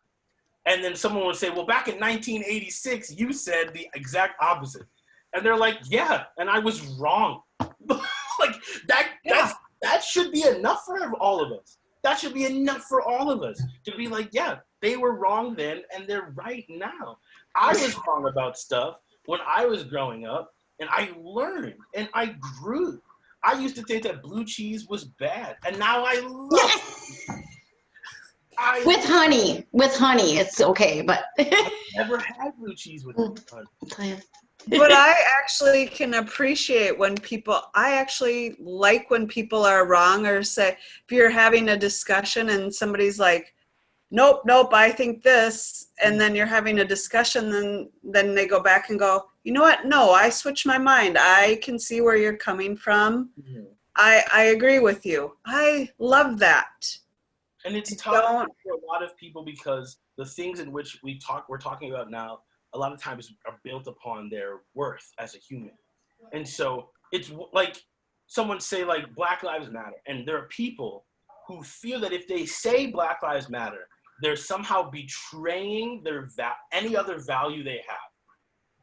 And then someone would say, well, back in 1986, you said the exact opposite. And they're like, yeah, and I was wrong. Like that should be enough for all of us. That should be enough for all of us to be like, yeah, they were wrong then and they're right now. I was wrong about stuff when I was growing up and I learned and I grew. I used to think that blue cheese was bad and now I love it. With honey, it's okay, but I've never had blue cheese with honey. But I actually can appreciate I actually like when people are wrong, or say, if you're having a discussion and somebody's like, nope, I think this, and then you're having a discussion, then they go back and go, you know what? No, I switched my mind. I can see where you're coming from. Mm-hmm. I agree with you. I love that. And it's tough for a lot of people because the things in which we're talking about now, a lot of times are built upon their worth as a human. And so it's like someone say like Black Lives Matter. And there are people who feel that if they say Black Lives Matter, they're somehow betraying any other value they have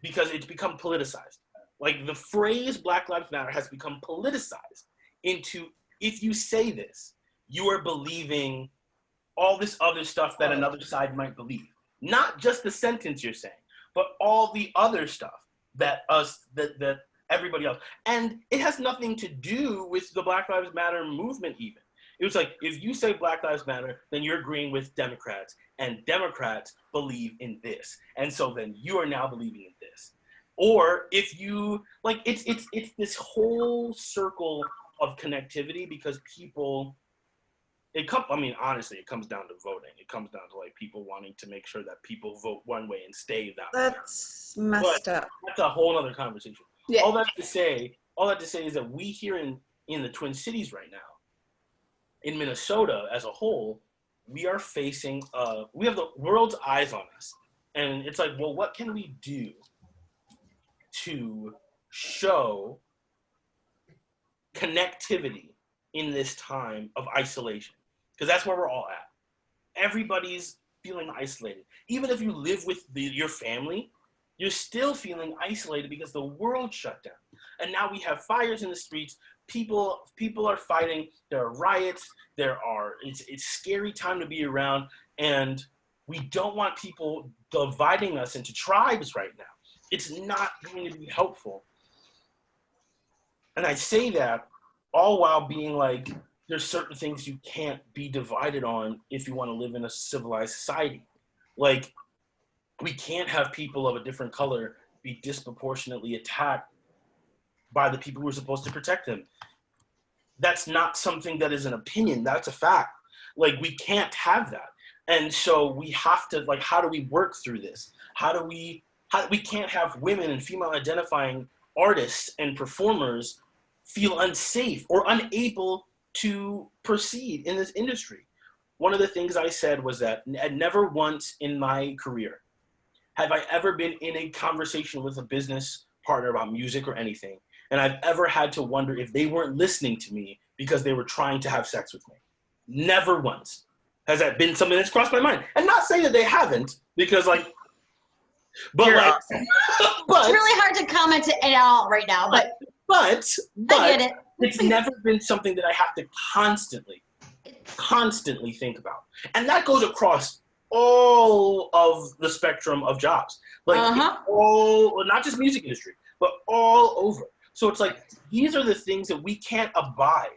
because it's become politicized. Like the phrase Black Lives Matter has become politicized into, if you say this, you are believing all this other stuff that another side might believe. Not just the sentence you're saying, but all the other stuff that everybody else. And it has nothing to do with the Black Lives Matter movement even. It was like, if you say Black Lives Matter, then you're agreeing with Democrats, and Democrats believe in this. And so then you are now believing in this. Or if you like, it's this whole circle of connectivity, because people, I mean, honestly, it comes down to voting. It comes down to like people wanting to make sure that people vote one way and stay that way. That's messed up. That's a whole other conversation. Yeah. All that to say is that we here in the Twin Cities right now, in Minnesota as a whole, we are facing, we have the world's eyes on us. And it's like, well, what can we do to show connectivity in this time of isolation? Because that's where we're all at. Everybody's feeling isolated. Even if you live with your family, you're still feeling isolated because the world shut down. And now we have fires in the streets. People are fighting. There are riots. It's scary time to be around. And we don't want people dividing us into tribes right now. It's not going to be helpful. And I say that all while being like, there's certain things you can't be divided on if you want to live in a civilized society. Like, we can't have people of a different color be disproportionately attacked by the people who are supposed to protect them. That's not something that is an opinion. That's a fact. Like, we can't have that. And so we have to, like, how do we work through this? We can't have women and female identifying artists and performers feel unsafe or unable to proceed in this industry. One of the things I said was that never once in my career have I ever been in a conversation with a business partner about music or anything, and I've ever had to wonder if they weren't listening to me because they were trying to have sex with me. Never once has that been something that's crossed my mind. And not saying that they haven't, because like, but You're like, awesome. but It's really hard to comment at all right now, but I get it. It's never been something that I have to constantly think about. And that goes across all of the spectrum of jobs. Like, not just music industry, but all over. So it's like, these are the things that we can't abide.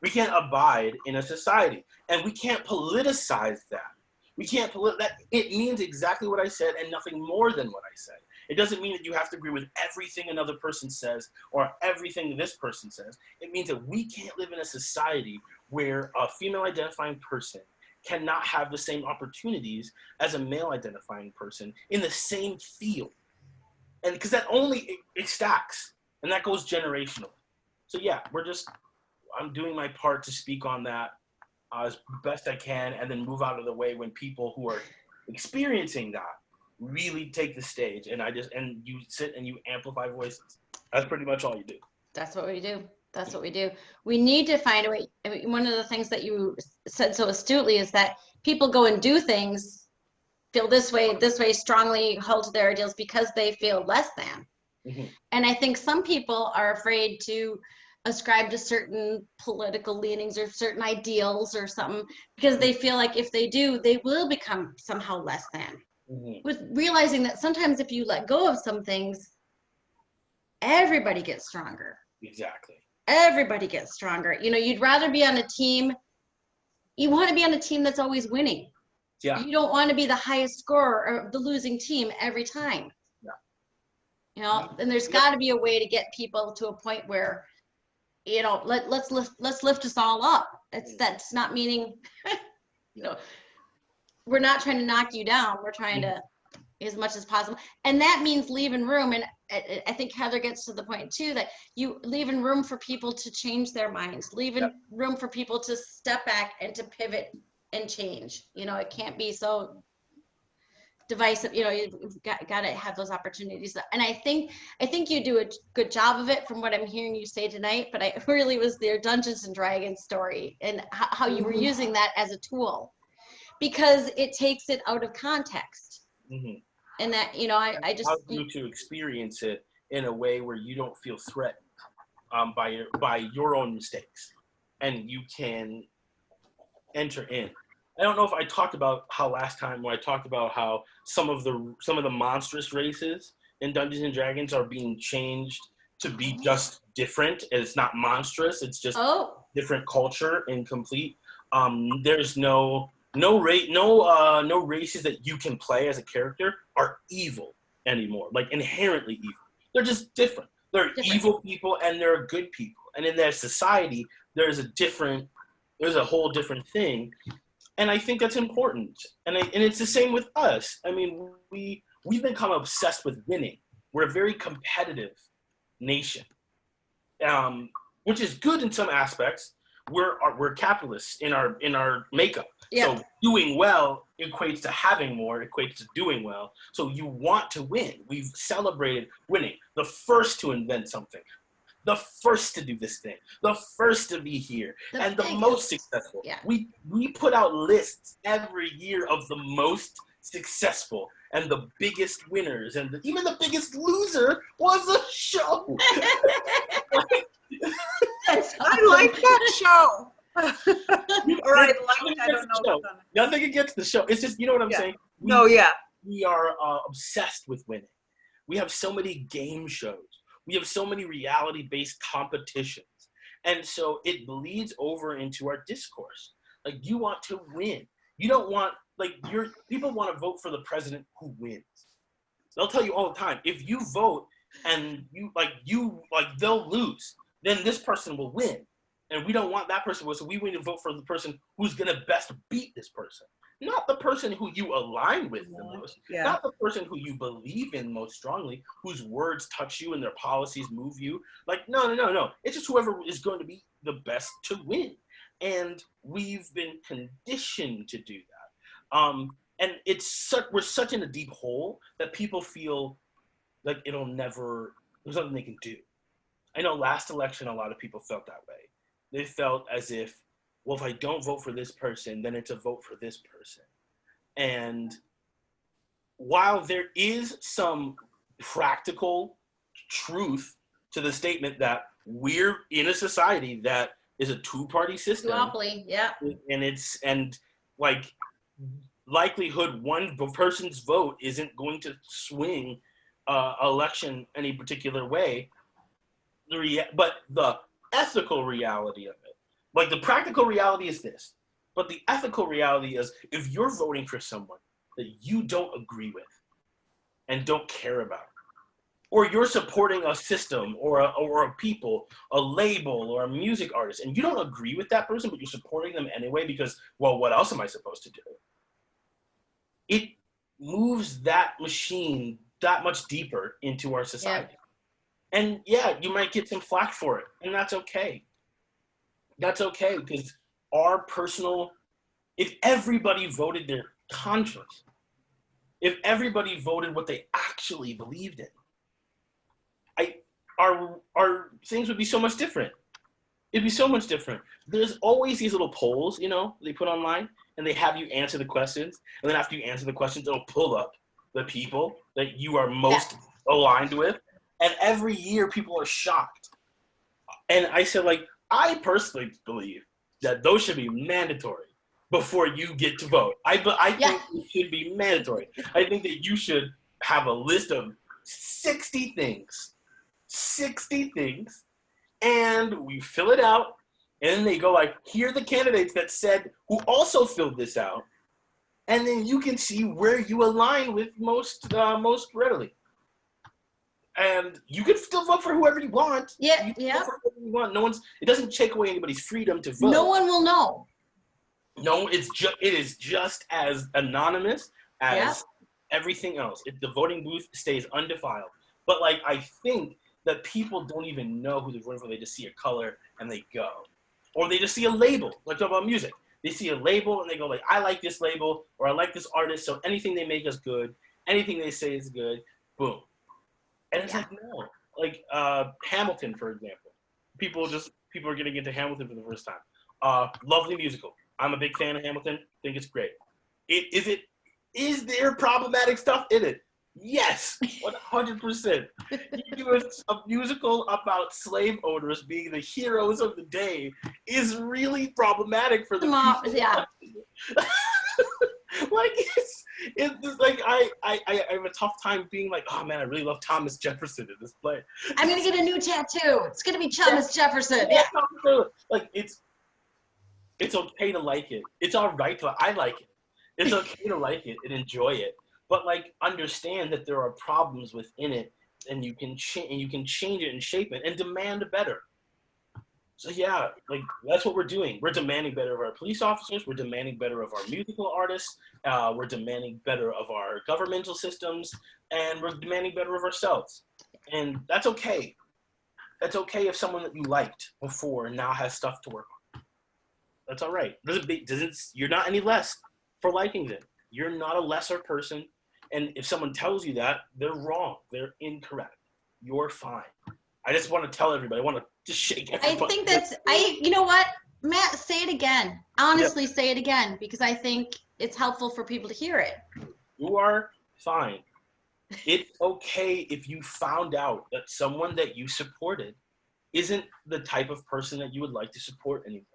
We can't abide in a society. And we can't politicize that. We can't that. It means exactly what I said and nothing more than what I said. It doesn't mean that you have to agree with everything another person says or everything this person says. It means that we can't live in a society where a female identifying person cannot have the same opportunities as a male identifying person in the same field. And because that only, it stacks, and that goes generationally. So yeah, I'm doing my part to speak on that as best I can, and then move out of the way when people who are experiencing that really take the stage, and you sit and you amplify voices. That's pretty much all you do. That's what we do. That's what we do. We need to find a way. I mean, one of the things that you said so astutely is that people go and do things, feel this way, strongly hold to their ideals because they feel less than. Mm-hmm. And I think some people are afraid to ascribe to certain political leanings or certain ideals or something because they feel like if they do, they will become somehow less than. Mm-hmm. With realizing that sometimes if you let go of some things, everybody gets stronger. Exactly. Everybody gets stronger. You know, you'd rather be on a team. You want to be on a team that's always winning. Yeah. You don't want to be the highest scorer of the losing team every time. Yeah. You know, and there's got to be a way to get people to a point where, you know, let's lift us all up. That's not meaning, you know, we're not trying to knock you down. We're trying to, as much as possible. And that means leaving room. And I think Heather gets to the point too, that you leaving room for people to change their minds, leaving room for people to step back and to pivot and change. You know, it can't be so divisive. You know, you've got to have those opportunities. And I think you do a good job of it from what I'm hearing you say tonight, but I really was their Dungeons and Dragons story and how you were using that as a tool, because it takes it out of context. Mm-hmm. And that, you know, I just allows you to experience it in a way where you don't feel threatened by your own mistakes, and you can enter in. I don't know if I talked about how last time when I talked about how some of the monstrous races in Dungeons and Dragons are being changed to be just different, and it's not monstrous; it's just different culture and complete. There's no races that you can play as a character are evil anymore, like inherently evil. They're just different. There are Different. evil people and there are good people. And in their society, there's a whole different thing. And I think that's important. And it's the same with us. I mean, we've become obsessed with winning. We're a very competitive nation, which is good in some aspects. We're capitalists in our makeup. Yeah. So doing well equates to having more, equates to doing well. So you want to win. We've celebrated winning. The first to invent something, the first to do this thing, the first to be here, and the most successful. Yeah. We put out lists every year of the most successful and the biggest winners, and even the biggest loser was a show. I like that show. Or I don't know. Nothing against the show. It's just, you know what I'm saying? We are obsessed with winning. We have so many game shows. We have so many reality-based competitions. And so it bleeds over into our discourse. Like, you want to win. You don't want, people want to vote for the president who wins. They'll tell you all the time, if you vote and they'll lose, then this person will win. And we don't want that person to win, so we need to vote for the person who's going to best beat this person. Not the person who you align with the most. Yeah. Not the person who you believe in most strongly, whose words touch you and their policies move you. No. It's just whoever is going to be the best to win. And we've been conditioned to do that. And we're such in a deep hole that people feel like there's nothing they can do. I know last election, a lot of people felt that way. They felt as if, well, if I don't vote for this person, then it's a vote for this person. And while there is some practical truth to the statement that we're in a society that is a two-party system. Duopoly, yeah. And likelihood one person's vote isn't going to swing election any particular way. But the ethical reality of it, like the practical reality is this, but the ethical reality is if you're voting for someone that you don't agree with and don't care about, or you're supporting a system or a people, a label or a music artist, and you don't agree with that person, but you're supporting them anyway because, well, what else am I supposed to do? It moves that machine that much deeper into our society. Yeah. And yeah, you might get some flack for it, and that's okay. That's okay, because if everybody voted their conscience, if everybody voted what they actually believed in, our things would be so much different. It'd be so much different. There's always these little polls, they put online, and they have you answer the questions, and then after you answer the questions, it'll pull up the people that you are most aligned with. And every year people are shocked. And I said, I personally believe that those should be mandatory before you get to vote. I think it should be mandatory. I think that you should have a list of 60 things, and we fill it out, and then they go here are the candidates that said, who also filled this out, and then you can see where you align with most readily. And you can still vote for whoever you want. Yeah. Vote for whoever you want. It doesn't take away anybody's freedom to vote. No one will know. No, it is just as anonymous as everything else. The voting booth stays undefiled. But I think that people don't even know who they're voting for. They just see a color and they go. Or they just see a label, talk about music. They see a label and they go I like this label, or I like this artist, so anything they make is good. Anything they say is good. Boom. And it's no. Hamilton, for example. People are getting into Hamilton for the first time. Lovely musical. I'm a big fan of Hamilton. Think it's great. Is there problematic stuff in it? Yes, 100%. You do a musical about slave owners being the heroes of the day is really problematic for the people. Yeah. I have a tough time being oh man, I really love Thomas Jefferson in this play. I'm gonna get a new tattoo. It's gonna be Thomas Jefferson. Yeah. It's okay to like it. It's all right I like it. It's okay to like it and enjoy it. But understand that there are problems within it and you can change it and shape it and demand better. So yeah, like that's what we're doing. We're demanding better of our police officers. We're demanding better of our musical artists. We're demanding better of our governmental systems, and we're demanding better of ourselves. And that's okay. That's okay if someone that you liked before now has stuff to work on. That's all right. You're not any less for liking them. You're not a lesser person. And if someone tells you that, they're wrong. They're incorrect. You're fine. I just want to tell everybody. I want to just shake everybody. I think you know what, Matt, say it again. Honestly, say it again, because I think it's helpful for people to hear it. You are fine. It's okay if you found out that someone that you supported isn't the type of person that you would like to support anymore.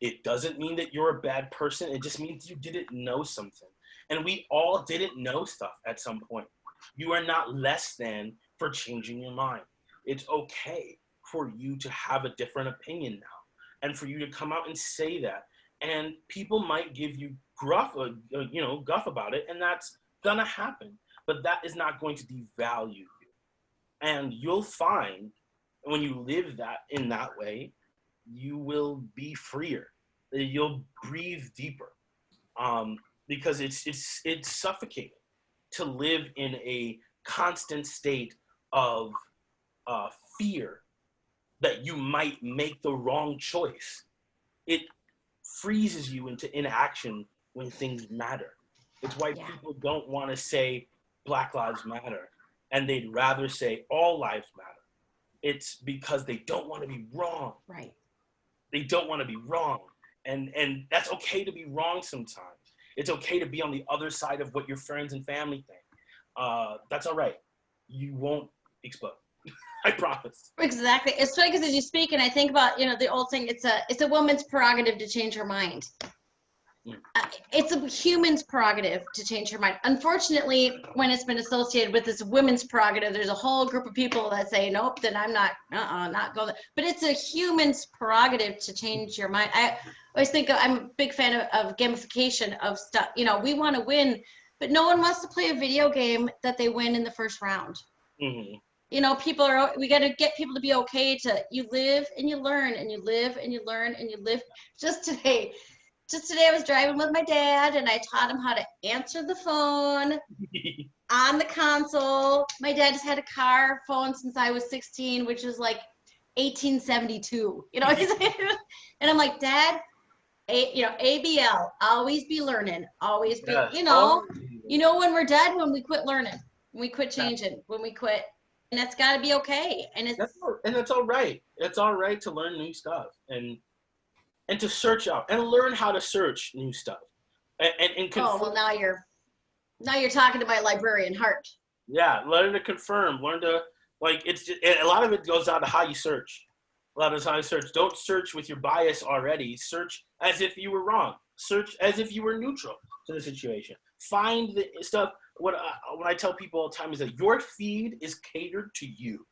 It doesn't mean that you're a bad person. It just means you didn't know something. And we all didn't know stuff at some point. You are not less than for changing your mind. It's okay for you to have a different opinion now and for you to come out and say that. And people might give you guff about it, and that's gonna happen. But that is not going to devalue you. And you'll find when you live that in that way, you will be freer. You'll breathe deeper. Because it's suffocating to live in a constant state of fear that you might make the wrong choice. It freezes you into inaction when things matter. It's why people don't want to say Black Lives Matter, and they'd rather say all lives matter. It's because they don't want to be wrong. Right. They don't want to be wrong. And that's okay to be wrong sometimes. It's okay to be on the other side of what your friends and family think. That's all right. You won't explode. I promise. Exactly. It's funny because as you speak, and I think about, the old saying, it's a woman's prerogative to change her mind. It's a human's prerogative to change her mind. Unfortunately, when it's been associated with this women's prerogative, there's a whole group of people that say, nope, then I'm not going. But it's a human's prerogative to change your mind. I always think I'm a big fan of gamification of stuff. We want to win, but no one wants to play a video game that they win in the first round. Mm-hmm. We got to get people to be okay to, you live and you learn, and you live and you learn and you live. Just today I was driving with my dad, and I taught him how to answer the phone on the console. My dad has had a car phone since I was 16, which is like 1872, and I'm like, Dad, ABL, always be learning, always be, when we're dead, when we quit learning, when we quit changing, when we quit, and that's got to be okay. And that's all right. It's all right to learn new stuff and to search out and learn how to search new stuff. And confirm. Oh, well, now you're talking to my librarian heart. Yeah, learn to confirm, learn to, it's just, a lot of it goes down to how you search. A lot of how you search. Don't search with your bias already. Search as if you were wrong. Search as if you were neutral to the situation. Find the stuff. What I tell people all the time is that your feed is catered to you.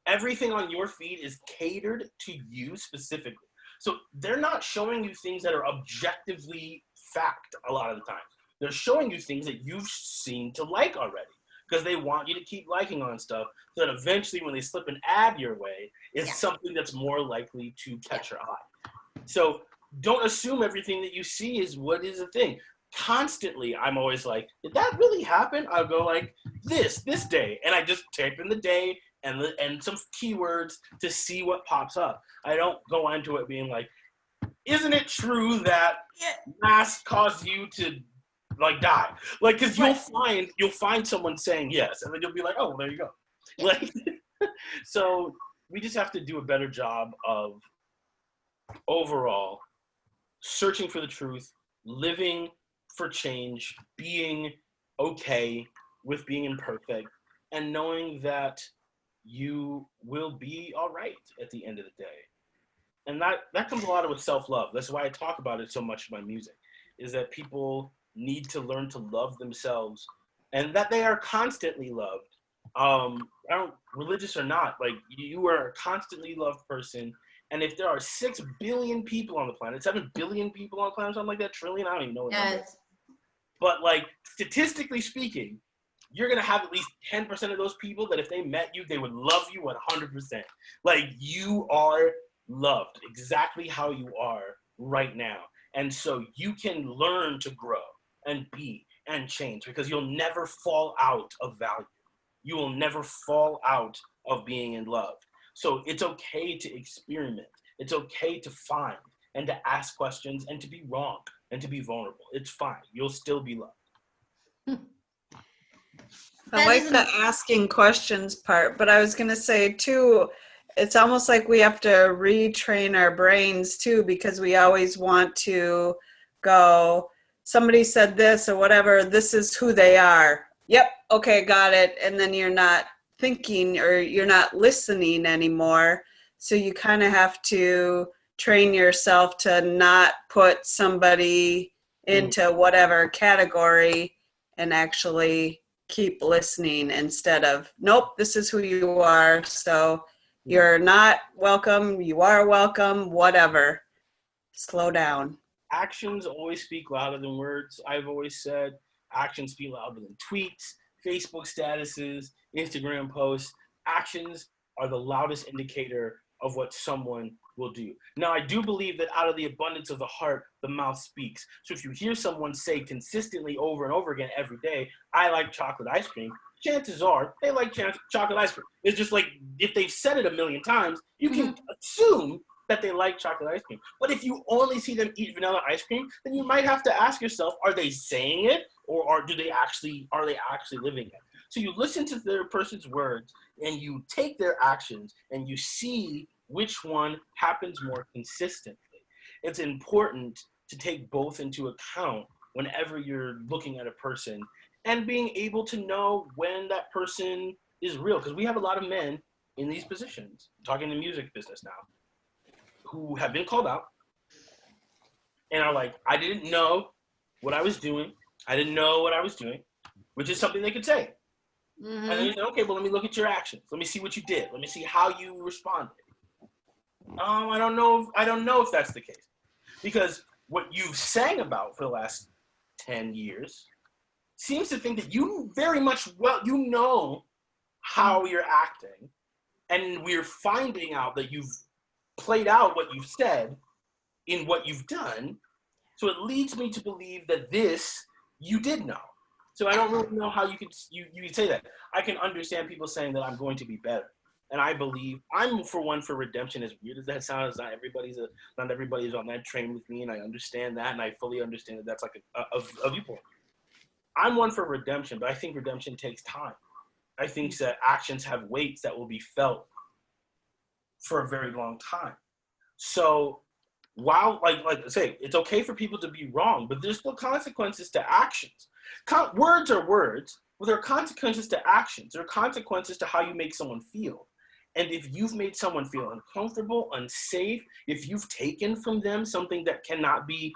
Everything on your feed is catered to you specifically. So they're not showing you things that are objectively fact a lot of the time. They're showing you things that you've seen to like already, because they want you to keep liking on stuff so that eventually when they slip an ad your way, it's something that's more likely to catch your eye. So don't assume everything that you see is what is a thing. Constantly, I'm always like, did that really happen? I'll go like this day, and I just type in the day and some keywords to see what pops up. I don't go into it being like, isn't it true that masks cause you to die? Because you'll find someone saying yes, and then you'll be like, oh, well, there you go. So we just have to do a better job of overall searching for the truth, living for change, being okay with being imperfect, and knowing that you will be all right at the end of the day. And that comes a lot with self-love. That's why I talk about it so much in my music, is that people need to learn to love themselves, and that they are constantly loved. Religious or not, you are a constantly loved person. And if there are 6 billion people on the planet, 7 billion people on the planet, something like that, trillion, I don't even know what number. But statistically speaking, you're going to have at least 10% of those people that if they met you, they would love you 100%. Like, you are loved exactly how you are right now. And so you can learn to grow and be and change, because you'll never fall out of value. You will never fall out of being in love. So it's okay to experiment. It's okay to find and to ask questions and to be wrong and to be vulnerable. It's fine. You'll still be loved. I like the asking questions part, but I was going to say too, it's almost like we have to retrain our brains too, because we always want to go, somebody said this or whatever, this is who they are. Yep, okay, got it. And then you're not thinking or you're not listening anymore. So you kind of have to train yourself to not put somebody into whatever category and actually keep listening instead of, nope, this is who you are. So you're not welcome. You are welcome, whatever. Slow down. Actions always speak louder than words. I've always said actions speak louder than tweets, Facebook statuses, Instagram posts. Actions are the loudest indicator of what someone will do. Now, I do believe that out of the abundance of the heart, the mouth speaks. So if you hear someone say consistently over and over again every day, I like chocolate ice cream, chances are they like chocolate ice cream. It's just like, if they've said it a million times, you can assume that they like chocolate ice cream. But if you only see them eat vanilla ice cream, then you might have to ask yourself, are they saying it, or are they actually living it? So you listen to their person's words and you take their actions and you see which one happens more consistently. It's important to take both into account whenever you're looking at a person and being able to know when that person is real. Because we have a lot of men in these positions, talking in the music business now, who have been called out and are like, I didn't know what I was doing. I didn't know what I was doing, which is something they could say. And then you say, okay, well, let me look at your actions. Let me see what you did. Let me see how you responded. I don't know if that's the case, because what you've sang about for the last 10 years seems to think that you very much, well, you know how you're acting, and we're finding out that you've played out what you've said in what you've done. So it leads me to believe that this you did know. So I don't really know how you could say that. I can understand people saying that I'm going to be better. And I believe I'm for redemption. As weird as that sounds, not everybody's on that train with me, and I understand that, and I fully understand that that's like a viewpoint. I'm one for redemption, but I think redemption takes time. I think that actions have weights that will be felt for a very long time. So while, like I say, it's okay for people to be wrong, but there's still consequences to actions. Words are words, but there are consequences to actions. There are consequences to how you make someone feel. And if you've made someone feel uncomfortable, unsafe, if you've taken from them something that cannot be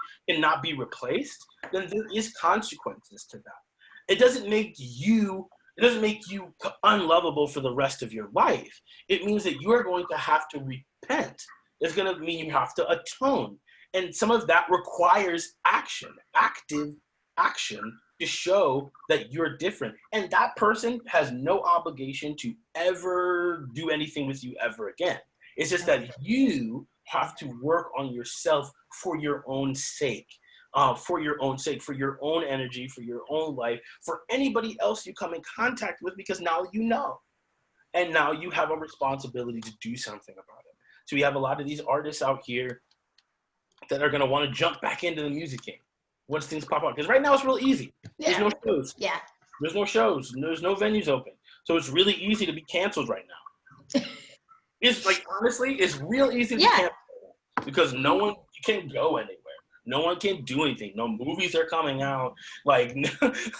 replaced, then there is consequences to that. It doesn't make you unlovable for the rest of your life. It means that you are going to have to repent. It's going to mean you have to atone. And some of that requires action, active action, to show that you're different. And that person has no obligation to ever do anything with you ever again. It's just that you have to work on yourself for your own sake, for your own energy, for your own life, for anybody else you come in contact with, because now you know. And now you have a responsibility to do something about it. So we have a lot of these artists out here that are going to want to jump back into the music game once things pop up. Because right now it's real easy. There's no shows. Yeah. There's no shows. There's no venues open. So it's really easy to be canceled right now. It's like, honestly, it's real easy to be canceled because you can't go anywhere. No one can do anything. No movies are coming out. Like,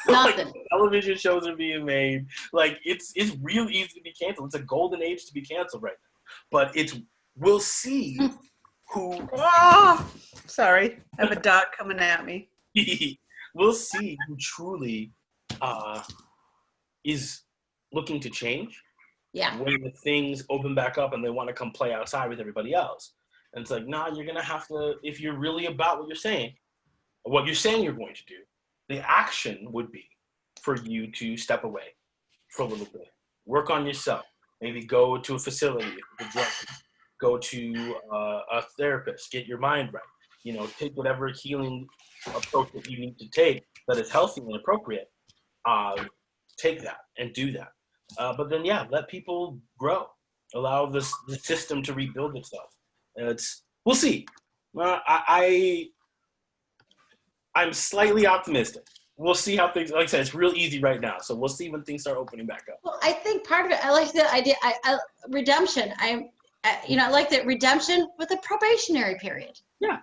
like television shows are being made. Like, it's real easy to be canceled. It's a golden age to be canceled right now. But we'll see who. Oh, sorry, I have a dog coming at me. We'll see who truly is looking to change. Yeah. When the things open back up and they want to come play outside with everybody else. And it's like, nah, you're going to have to, if you're really about what you're saying you're going to do, the action would be for you to step away for a little bit. Work on yourself. Maybe go to a facility, go to a therapist, get your mind right. You know, take whatever healing approach that you need to take that is healthy and appropriate. Take that and do that. But then, yeah, let people grow. Allow the system to rebuild itself. We'll see. I'm slightly optimistic. We'll see how things. Like I said, it's real easy right now, so we'll see when things start opening back up. Well, I think part of it, I like the idea. Redemption. I like that redemption with a probationary period. Yeah,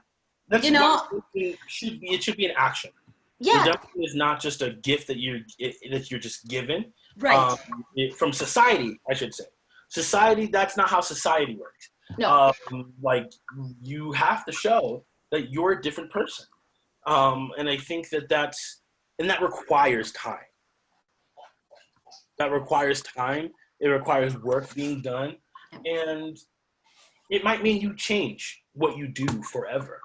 that's it should be an action. Yeah, redemption is not just a gift that you're just given. right. From society, I should say. Society. That's not how society works. No. Like you have to show that you're a different person, and I think that requires time. That requires time. It requires work being done, and it might mean you change what you do forever.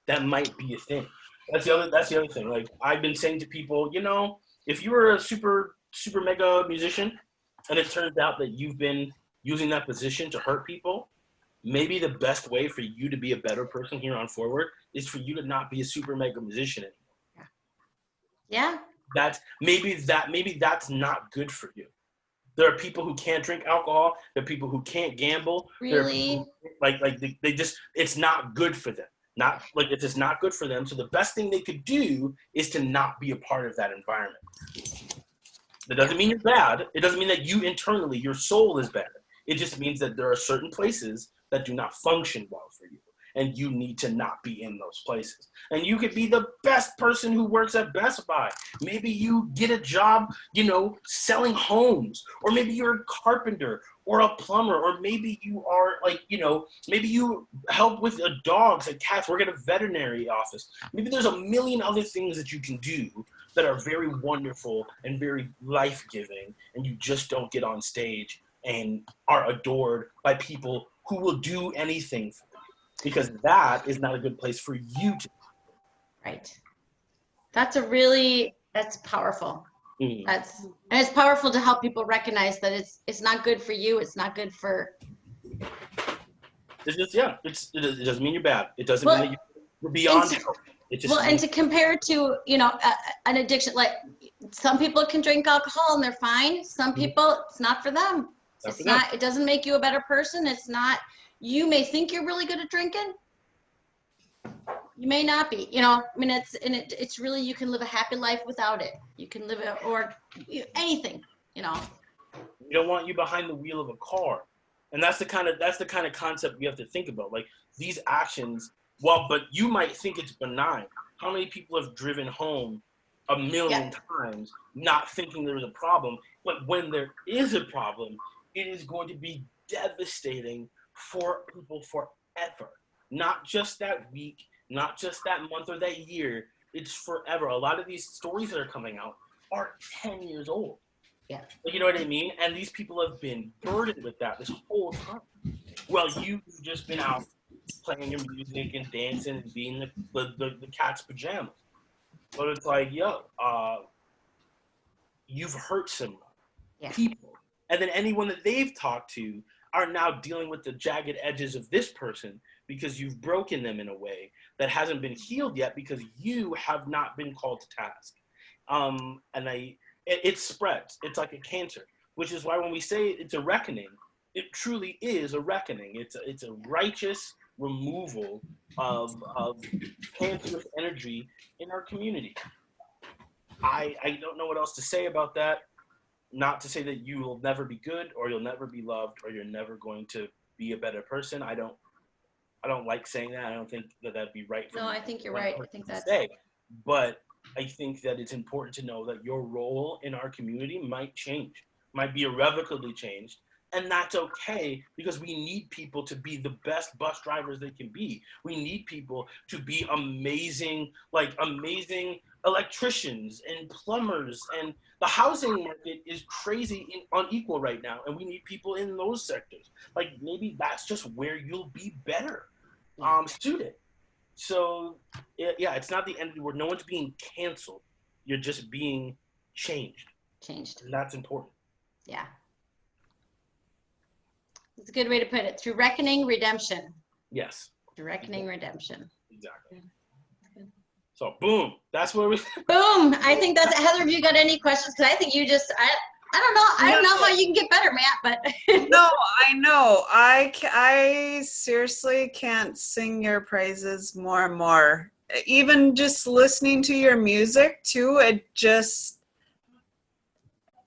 That might be a thing. That's the other thing. Like I've been saying to people, you know, if you were a super mega musician, and it turns out that you've been using that position to hurt people, maybe the best way for you to be a better person here on forward is for you to not be a super mega musician anymore. Yeah. Maybe that's not good for you. There are people who can't drink alcohol. There are people who can't gamble. Really? They just, it's not good for them. It's just not good for them. So the best thing they could do is to not be a part of that environment. That doesn't mean you're bad. It doesn't mean that you internally, your soul is bad. It just means that there are certain places that do not function well for you. And you need to not be in those places. And you could be the best person who works at Best Buy. Maybe you get a job, you know, selling homes. Or maybe you're a carpenter or a plumber. Or maybe you are maybe you help with dogs and cats, work at a veterinary office. Maybe there's a million other things that you can do that are very wonderful and very life-giving. And you just don't get on stage and are adored by people who will do anything for you. Because that is not a good place for you to. Right. That's powerful. Mm. And it's powerful to help people recognize that it's not good for you. It's not good for. It doesn't mean you're bad. It doesn't mean that you're beyond help. And to compare it to, an addiction, like some people can drink alcohol and they're fine. Some people, it's not for them. It doesn't make you a better person. It's not. You may think you're really good at drinking. You may not be. It's really, you can live a happy life without it. You can live anything. We don't want you behind the wheel of a car, and that's the kind of concept we have to think about. Like these actions, but you might think it's benign. How many people have driven home a million times, not thinking there's a problem? But when there is a problem, it is going to be devastating for people forever. Not just that week, not just that month or that year. It's forever. A lot of these stories that are coming out are 10 years old. Yeah. You know what I mean? And these people have been burdened with that this whole time. Well, you've just been out playing your music and dancing and being the cat's pajamas. But it's like, you've hurt someone. Yeah. People. And then anyone that they've talked to are now dealing with the jagged edges of this person because you've broken them in a way that hasn't been healed yet because you have not been called to task. It spreads. It's like a cancer, which is why when we say it's a reckoning, it truly is a reckoning. It's a righteous removal of cancerous energy in our community. I don't know what else to say about that. Not to say that you will never be good or you'll never be loved or you're never going to be a better person. I don't like saying that. I don't think that that'd be right. No, I think you're right. I think that's. But I think that it's important to know that your role in our community might change, might be irrevocably changed. And that's okay because we need people to be the best bus drivers they can be. We need people to be amazing electricians and plumbers, and the housing market is crazy unequal right now, and we need people in those sectors. Like maybe that's just where you'll be better suited. So it's not the end of the world. No one's being canceled. You're just being changed. Changed. And that's important. Yeah. It's a good way to put it. Through reckoning, redemption. Yes. Through reckoning, redemption. Exactly. So boom, that's where we. Boom. I think that's Heather. Have you got any questions? Because I think you just I don't know. I don't know how you can get better, Matt. But No, I know. I seriously can't sing your praises more and more. Even just listening to your music too, it just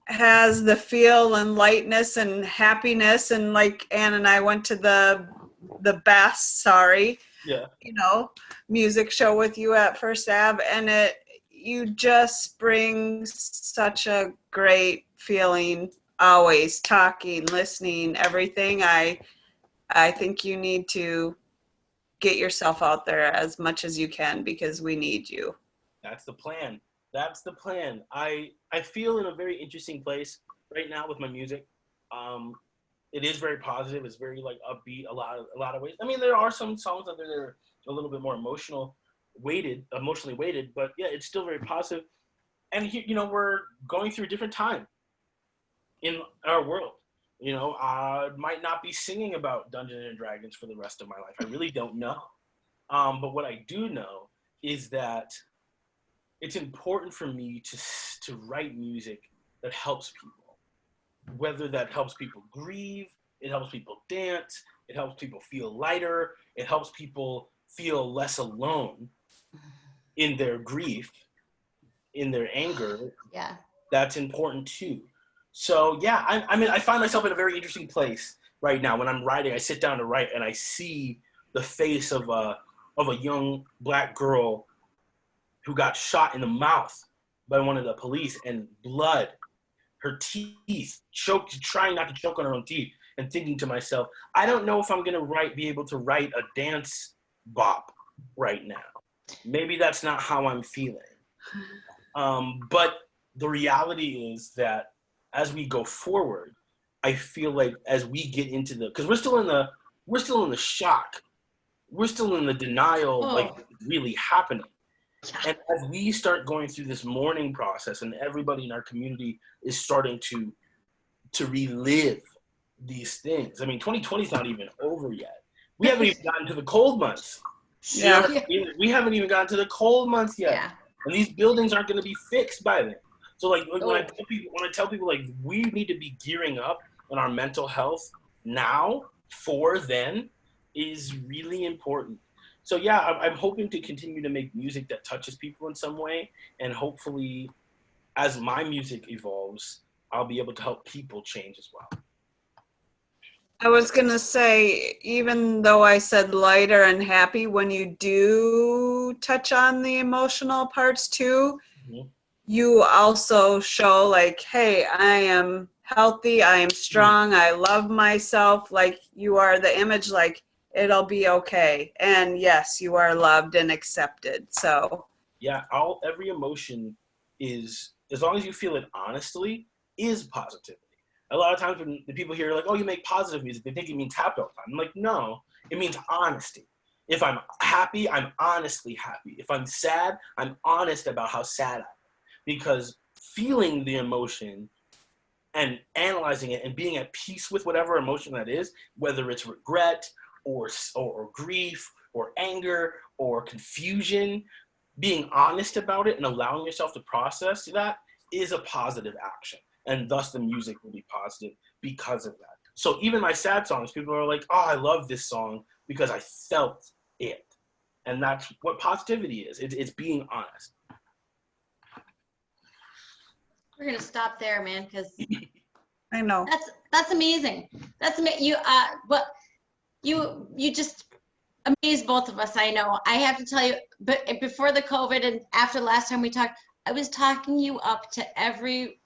has the feel and lightness and happiness. And like Ann and I went to the best, Yeah. music show with you at First Ave, and you just bring such a great feeling, always talking, listening, everything. I think you need to get yourself out there as much as you can because we need you. That's the plan. That's the plan. I feel in a very interesting place right now with my music. It is very positive. It's very like upbeat. A lot of ways. I mean, there are some songs out there that are a little bit more emotionally weighted, but yeah, it's still very positive. And here, we're going through a different time in our world. I might not be singing about Dungeons and Dragons for the rest of my life. I really don't know. But what I do know is that it's important for me to write music that helps people, whether that helps people grieve, it helps people dance, it helps people feel lighter, it helps people feel less alone in their grief, in their anger. yeah. That's important too. So yeah, I find myself in a very interesting place right now. When I'm writing, I sit down to write and I see the face of a young black girl who got shot in the mouth by one of the police, and blood, her teeth, trying not to choke on her own teeth, and thinking to myself, I don't know if I'm gonna be able to write a dance bop right now. Maybe that's not how I'm feeling. But the reality is that as we go forward, I feel like as we get into because we're still in the shock, we're still in the denial, like it's really happening. And as we start going through this mourning process, and everybody in our community is starting to relive these things. I mean, 2020 is not even over yet. We haven't even gotten to the cold months. Yeah. We haven't even gotten to the cold months yet. Yeah. And these buildings aren't going to be fixed by then. So like when I tell people like we need to be gearing up on our mental health now for then is really important. So yeah, I'm hoping to continue to make music that touches people in some way, and hopefully as my music evolves, I'll be able to help people change as well. I was going to say, even though I said lighter and happy, when you do touch on the emotional parts too, you also show like, hey, I am healthy, I am strong, I love myself. Like you are the image, like it'll be okay. And yes, you are loved and accepted. So yeah, every emotion is, as long as you feel it honestly, is positivity. A lot of times when the people hear like, oh, you make positive music, they think it means happy all the time. I'm like, no, it means honesty. If I'm happy, I'm honestly happy. If I'm sad, I'm honest about how sad I am. Because feeling the emotion and analyzing it and being at peace with whatever emotion that is, whether it's regret or grief or anger or confusion, being honest about it and allowing yourself to process that is a positive action. And thus the music will be positive because of that. So even my sad songs, people are like, oh, I love this song because I felt it. And that's what positivity is. It's being honest. We're gonna stop there, man, because I know. That's amazing. That's amazing. You just amaze both of us. I know. I have to tell you, but before the COVID and after the last time we talked, I was talking you up to every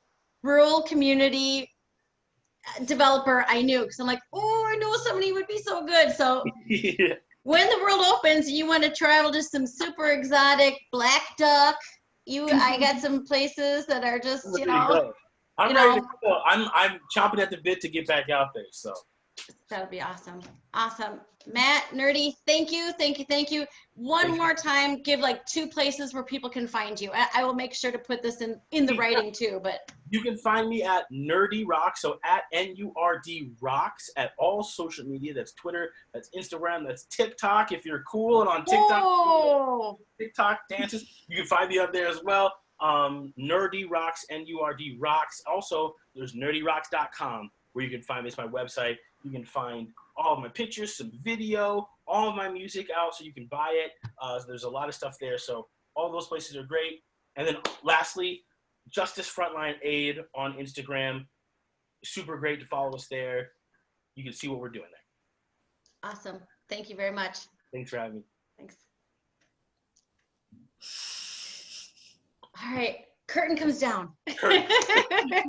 rural community developer I knew, because I'm like, oh, I know somebody would be so good. So Yeah. when the world opens, you want to travel to some super exotic black duck. I got some places that are just, I'm ready to go. I'm chomping at the bit to get back out there. So That would be awesome. Awesome. Matt, Nur-D, thank you, thank you, thank you. One more time, give like 2 places where people can find you. I will make sure to put this in the writing too, but. You can find me at Nur-D Rocks, so at N-U-R-D Rocks at all social media. That's Twitter, that's Instagram, that's TikTok. If you're cool and on TikTok, TikTok dances, you can find me up there as well. Nur-D Rocks, N-U-R-D Rocks. Also, there's nurdyrocks.com where you can find me. It's my website. You can find all of my pictures, some video, all of my music out, so you can buy it. So there's a lot of stuff there. So all those places are great. And then lastly, Justice Frontline Aid on Instagram. Super great to follow us there. You can see what we're doing there. Awesome. Thank you very much. Thanks for having me. Thanks. All right. Curtain comes down. Curtain.